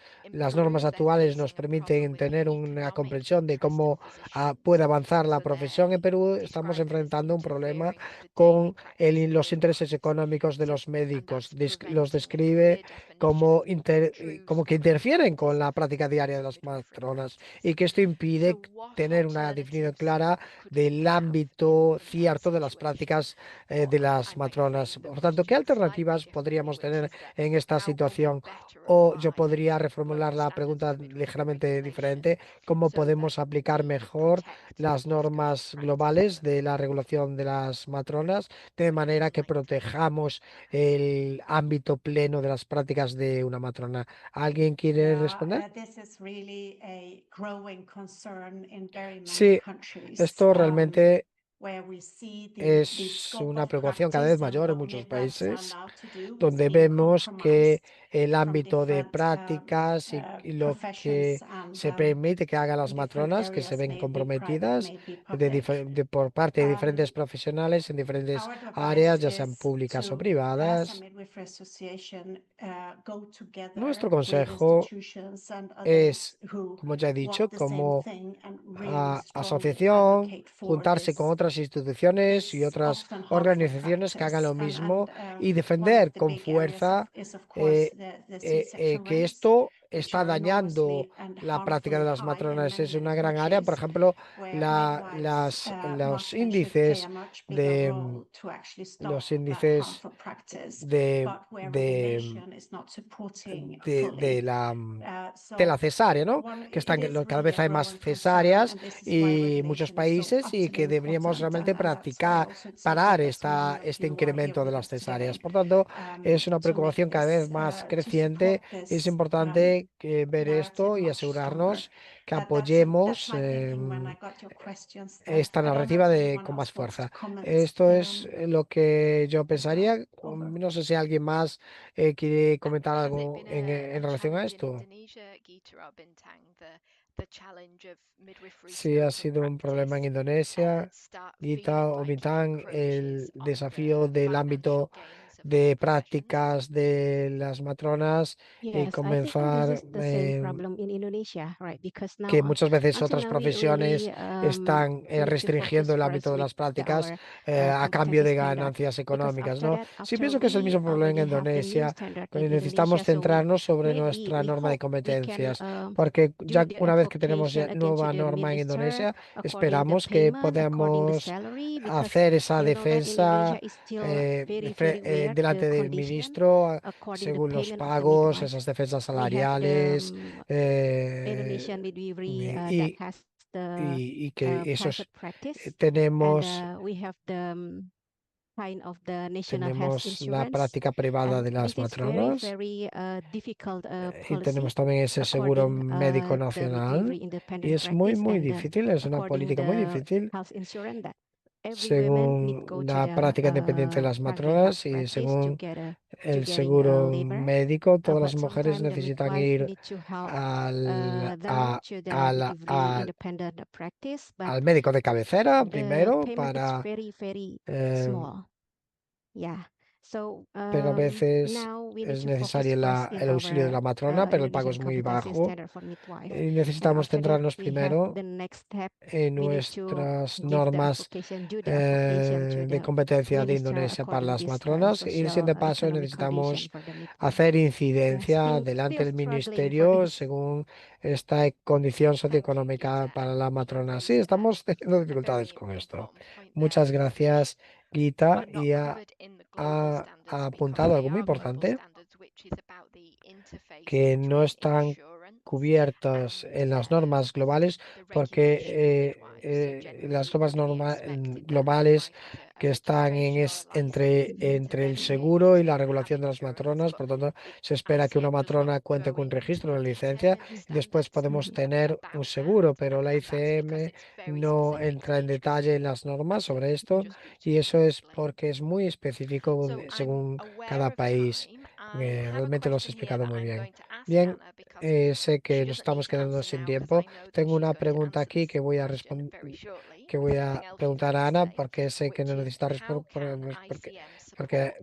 normas actuales nos permiten tener una comprensión de cómo puede avanzar la profesión en Perú, estamos enfrentando un problema con los intereses económicos de los médicos. Los describe como, como que interfieren con la práctica diaria de las matronas y que esto impide tener una definición clara del ámbito cierto de las prácticas de las matronas. Por tanto, ¿qué alternativas podríamos tener en esta situación? O yo podría reformular la pregunta ligeramente diferente. ¿Cómo podemos aplicar mejor las normas globales de la regulación de las matronas de manera que protejamos el ámbito pleno de las prácticas de una matrona? ¿Alguien quiere responder? Sí, esto realmente es una preocupación cada vez mayor en muchos países, donde vemos que el ámbito de prácticas y lo que se permite que hagan las matronas, que se ven comprometidas por parte de diferentes profesionales en diferentes áreas, ya sean públicas o privadas. Nuestro consejo es, como ya he dicho, como asociación, juntarse con otras instituciones y otras organizaciones que hagan lo mismo y defender con fuerza que esto está dañando la práctica de las matronas. Es una gran área, por ejemplo, los índices los índices de, de, de la cesárea, ¿no? Que cada vez hay más cesáreas y muchos países y que deberíamos realmente parar este incremento de las cesáreas. Por tanto, es una preocupación cada vez más creciente. Es importante ver esto y asegurarnos que apoyemos esta narrativa con más fuerza. Esto es lo que yo pensaría. No sé si alguien más quiere comentar algo en relación a esto. Sí, ha sido un problema en Indonesia, Gita o Bintang, el desafío del ámbito de prácticas de las matronas y Yes, I think this comenzar is the same problem in Indonesia, right? Because now que muchas veces otras until now profesiones están we need to restringiendo focus el ámbito first de with las prácticas our a cambio competency de standard. ganancias Because económicas, after ¿no? that, Sí, after pienso que es el we mismo problema en already have the new Indonesia, standard que in necesitamos Indonesia, so centrarnos sobre maybe nuestra we norma de hope we can competencias, porque do ya the una vez que tenemos ya advocation again to nueva the norma en minister Indonesia, according the esperamos que payment, according the podamos salary, because hacer esa you know that in Indonesia defensa is still very weird the delante del condition ministro according the según los payment of the pagos, midwife. esas defensas We have the salariales, Indonesian midwifery that y, has the y que private practice, and tenemos, we have the kind of the national health tenemos la insurance, práctica privada and de las this is very matronas difficult y policy tenemos también ese seguro according médico the nacional midwifery y independent es muy, practice muy and difícil, es una according política muy the difícil health insurance that every woman need según go to la the práctica independiente de las private health matronas y practice to según get a el getting a seguro labor, médico, todas las but mujeres sometimes the necesitan midwife ir need to help al, them to the midwifery independent practice, but al médico de cabecera the primero payment is very eh, small. Yeah. So pero a veces now we need es to focus necesario first in el auxilio de our la matrona, pero el pago Indonesian es muy competency bajo standard for midwife. y And necesitamos after that, centrarnos we have primero the next step. en We need to nuestras give the normas advocation, do the advocation to de the competencia de minister Indonesia para according las this matronas y el social siguiente paso economic condition necesitamos for the midwife. hacer Yeah, incidencia still delante del struggling for ministerio this. según esta condición socioeconómica para la matrona. Sí, estamos teniendo dificultades con esto. Muchas gracias, Gita, y ha apuntado algo muy importante, que no están cubiertos en las normas globales porque las normas globales que están entre el seguro y la regulación de las matronas, por lo tanto se espera que una matrona cuente con un registro, una licencia y después podemos tener un seguro, pero la ICM no entra en detalle en las normas sobre esto y eso es porque es muy específico según cada país. Realmente lo has explicado muy bien. Bien, sé que nos estamos quedando sin tiempo. Tengo una pregunta aquí que voy a que voy a preguntar a Ana porque sé que no necesita porque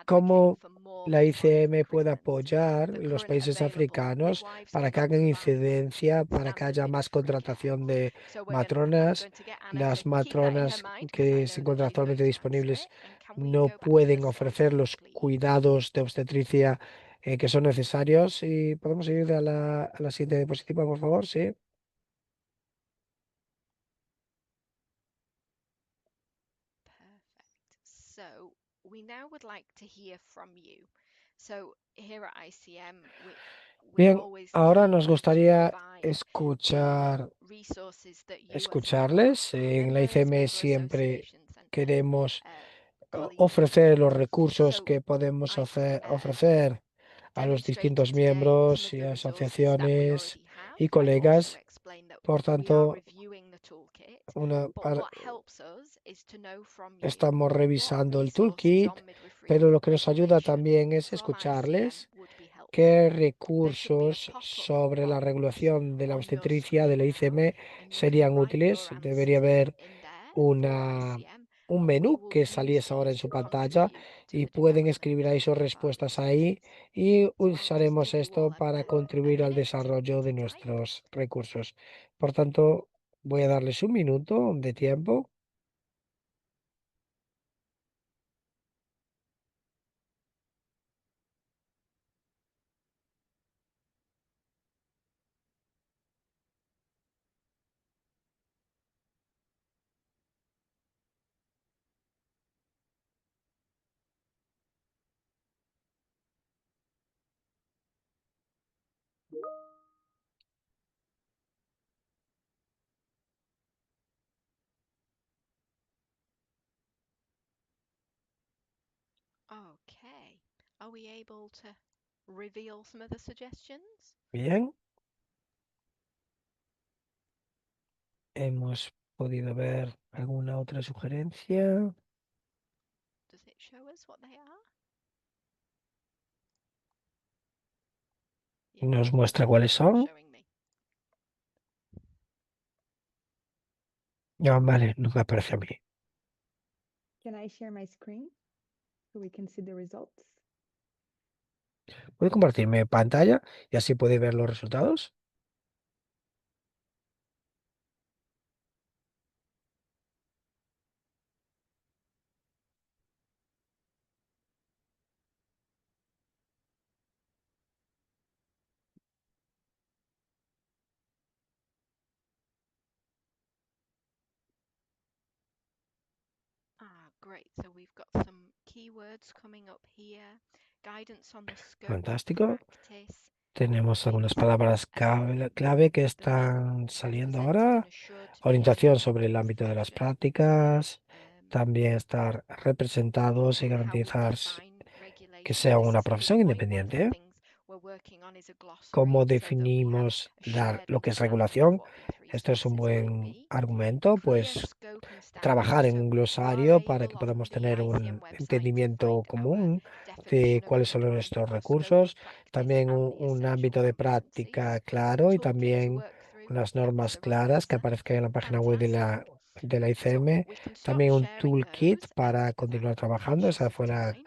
cómo la ICM puede apoyar los países africanos para que hagan incidencia, para que haya más contratación de matronas. Las matronas que se encuentran actualmente disponibles no pueden ofrecer los cuidados de obstetricia que son necesarios. Y podemos ir a la siguiente diapositiva, por favor, sí. Perfect. So we now would like to hear from you. So here at ICM, we're Bien, always ahora keen nos to gustaría provide resources that you as escucharles. En la members, ICM member siempre associations and queremos colleagues ofrecer los have. recursos So que podemos I've ofrecer a los demonstrated distintos today some miembros of y the resources that we asociaciones already have. y I've also colegas. explained that Por we are tanto, reviewing the toolkit, una, but par- what helps us is to know from you estamos what revisando el resources toolkit, on midwifery pero lo que nos ayuda regulation también es from ICM escucharles would be helpful. qué There should be a recursos pop-up sobre la box regulación de la on your obstetricia de la screen now, ICM and you serían can write útiles. your Debería answers haber in there for una, ICM, un and we menú will que use saliese ahora en these su to pantalla contribute to y the pueden development escribir ahí sus of our respuestas ahí resources. y So I'll just usaremos give you esto all para a contribuir al minute desarrollo de to type. nuestros recursos. Por tanto, voy a darles un minuto de tiempo. Okay. Are we able to reveal some of the suggestions? Bien, hemos podido ver alguna otra sugerencia. Does it show us what they are? Yeah, Nos muestra cuáles it's not son. showing me. Ah, vale, no me aparece a mí. Can I share my screen so we can see the results? ¿Puede compartirme pantalla y así puede ver los resultados? Great. So we've got some keywords coming up here. Guidance on the scope of Fantástico. practice. Tenemos algunas Things palabras like clave que the están men saliendo represented ahora. and assured to be Orientación trained sobre in el ámbito de las profession. prácticas. También estar representados y How we garantizar define que sea regulations una is a good profesión point. One of the independiente. things we're working on is a ¿Cómo glossary so that we have definimos a shared lo que es understanding of regulación? what these Esto es un resources might buen be. argumento, Clear pues scope and trabajar standards. en So un you are glosario para able que on podamos the tener ICM un website to entendimiento find our común de definition of cuáles son midwife, nuestros the scope of recursos, practice también and the un essential ámbito de práctica competencies. claro y Toolkit to también work through. unas That's normas the right claras que answer. aparezcan en la página web Fantastic. de la So ICM, we can stop también un sharing toolkit those, para and continuar that trabajando. finishes Esa the fue la time.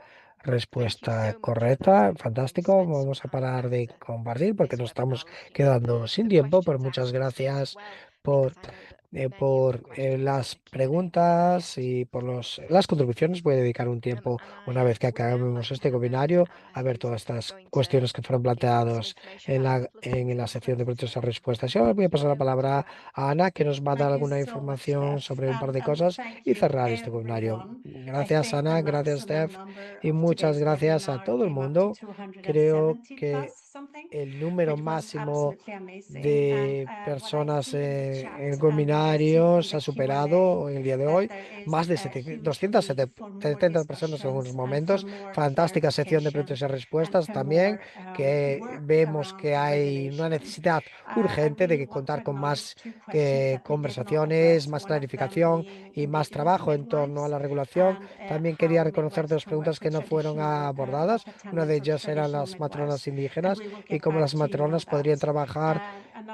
Thank you respuesta so much for correcta. those. We Fantástico. spent some Vamos a time parar de after compartir porque this nos webinar estamos looking at quedando sin the tiempo, pero questions muchas answered as gracias well, por because I know that many of the questions in las the Q&A we didn't preguntas get to. y por las contribuciones. Voy a dedicar un tiempo, And una I vez que would now acabemos like to este hand over to webinario, Anna, a ver who's todas estas going to cuestiones que fueron give you some planteadas information about a couple of things en la in sección de preguntas y 2020. respuestas. Y ahora voy a Thank you. pasar la Over to you, palabra Anna. a Ana, que nos va a dar Thank you alguna so much, información Steph, sobre un par de and cosas thank y you, cerrar este webinario. everyone. I Gracias, think the Ana. Gracias, maximum Steph. number Y of muchas today's gracias a webinar todo el came up to mundo. Creo 270 plus que something, el número which was máximo absolutely amazing. And de what I personas see in the en el chat and what I see webinario in se the ha Q&A, superado en el día de that hoy. there is Más de a huge need for more 270 personas en unos discussions and for momentos. more Fantástica sección de clarification preguntas y and respuestas for también, more que work vemos around que hay una regulation. necesidad I urgente de really que want to contar con acknowledge más two questions that we did not conversaciones, address, más one of them clarificación being y más Indigenous trabajo en torno a midwives la regulación. and También quería how reconocer midwives dos can work preguntas que with no fueron traditional abordadas. birth Una de attendants or ellas eran traditional las matronas midwives. And indígenas we will y get cómo back las to you on matronas that. podrían trabajar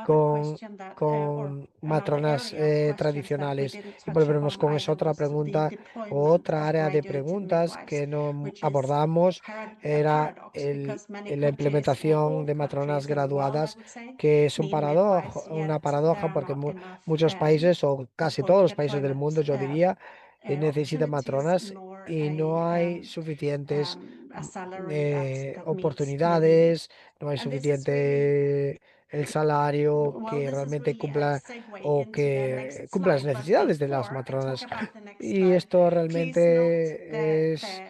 con, con matronas tradicionales. Y volveremos con esa otra pregunta, otra área de preguntas que no abordamos era la implementación de matronas graduadas, que es una paradoja porque muchos países o casi todos los países del mundo, yo diría, necesitan matronas y no hay suficientes oportunidades, no hay suficiente el salario que realmente cumpla o que cumpla las necesidades de las matronas. Y esto realmente es,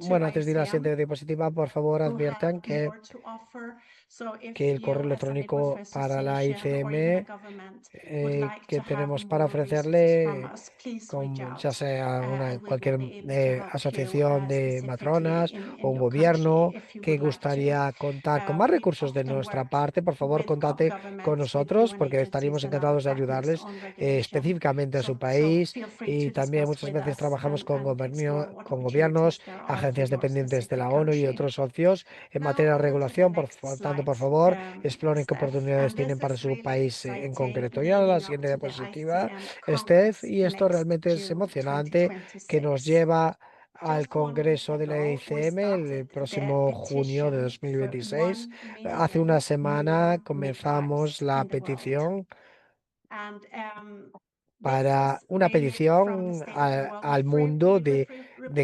bueno, antes de ir a la siguiente diapositiva, por favor, adviertan que el correo electrónico para la ICM que tenemos para ofrecerle, ya sea cualquier asociación de matronas o un gobierno que gustaría contar con más recursos de nuestra parte, por favor, contacte con nosotros porque estaríamos encantados de ayudarles específicamente a su país, y también muchas veces trabajamos con gobiernos, agencias dependientes de la ONU y otros socios en materia de regulación. Por tanto, por favor, exploren qué oportunidades tienen para su país en concreto. Y ahora la siguiente diapositiva, Steph, y esto realmente es emocionante, que nos lleva al Congreso de la ICM el próximo junio de 2026. Hace una semana comenzamos la petición para una petición al mundo de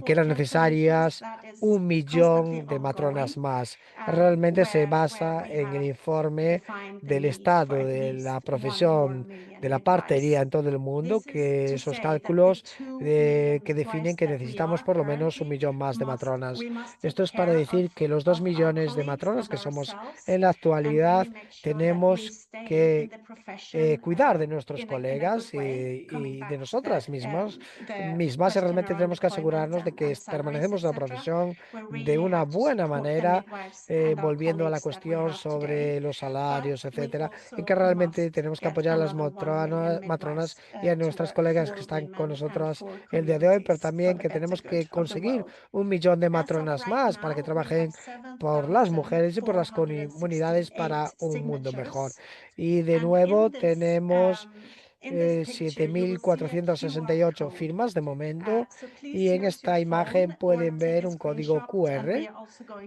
que eran necesarias 1 millón de matronas más. Realmente se basa en el informe del estado de la profesión de la partería en todo el mundo, que esos cálculos que definen que necesitamos por lo menos 1 millón más de matronas. Esto es para decir que los 2 millones de matronas que somos en la actualidad tenemos que cuidar de nuestros colegas y de nosotras mismas, y realmente tenemos que asegurarnos de que permanecemos en la profesión de una buena manera, volviendo a la cuestión sobre los salarios, etcétera, en que realmente tenemos que apoyar a las matronas y a nuestras colegas que están con nosotras el día de hoy, pero también que tenemos que conseguir 1 millón de matronas más para que trabajen por las mujeres y por las comunidades para un mundo mejor. Y de nuevo tenemos 7.468 firmas de momento, y en esta imagen pueden ver un código QR.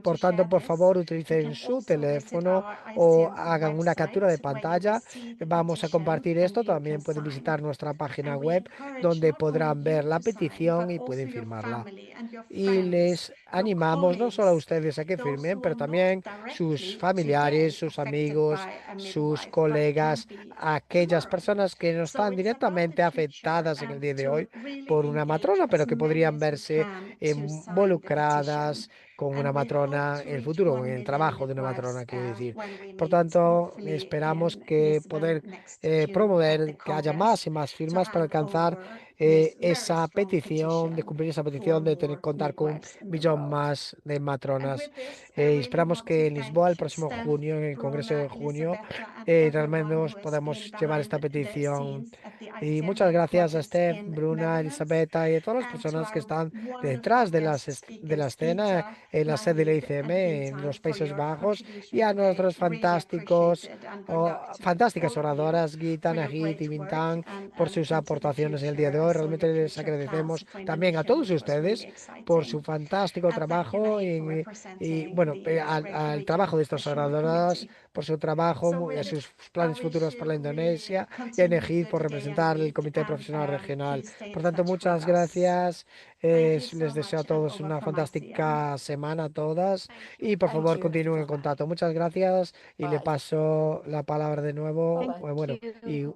Por tanto, por favor, utilicen su teléfono o hagan una captura de pantalla. Vamos a compartir esto. También pueden visitar nuestra página web donde podrán ver la petición y pueden firmarla. Y les animamos no solo a ustedes a que firmen, pero también sus familiares, sus amigos, sus colegas, aquellas personas que no están directamente afectadas en el día de hoy por una matrona, pero que podrían verse involucradas con una matrona en el futuro, en el trabajo de una matrona, quiero decir. Por tanto, esperamos que poder promover que haya más y más firmas para alcanzar esa petición, de cumplir esa petición de contar con 1 millón más de matronas. Esperamos que en Lisboa, el próximo junio, en el Congreso de junio, realmente nos podamos llevar esta petición. Y muchas gracias a Steph, Bruna, Elisabetta y a todas las personas que están detrás de la escena en la sede de la ICM en los Países Bajos, y a nuestros fantásticas oradoras, Gita, Nahid y Bintang, por sus aportaciones en el día de hoy. Realmente les agradecemos también a todos ustedes por su fantástico trabajo y bueno, al trabajo de estas oradoras, por su trabajo y a sus planes futuros para la Indonesia, y a Nahid por representar el Comité Profesional Regional. Por tanto, muchas gracias. Les deseo a todos una fantástica semana a todas, y por favor continúen en contacto. Muchas gracias y le paso la palabra de nuevo. Thank Bueno, y you.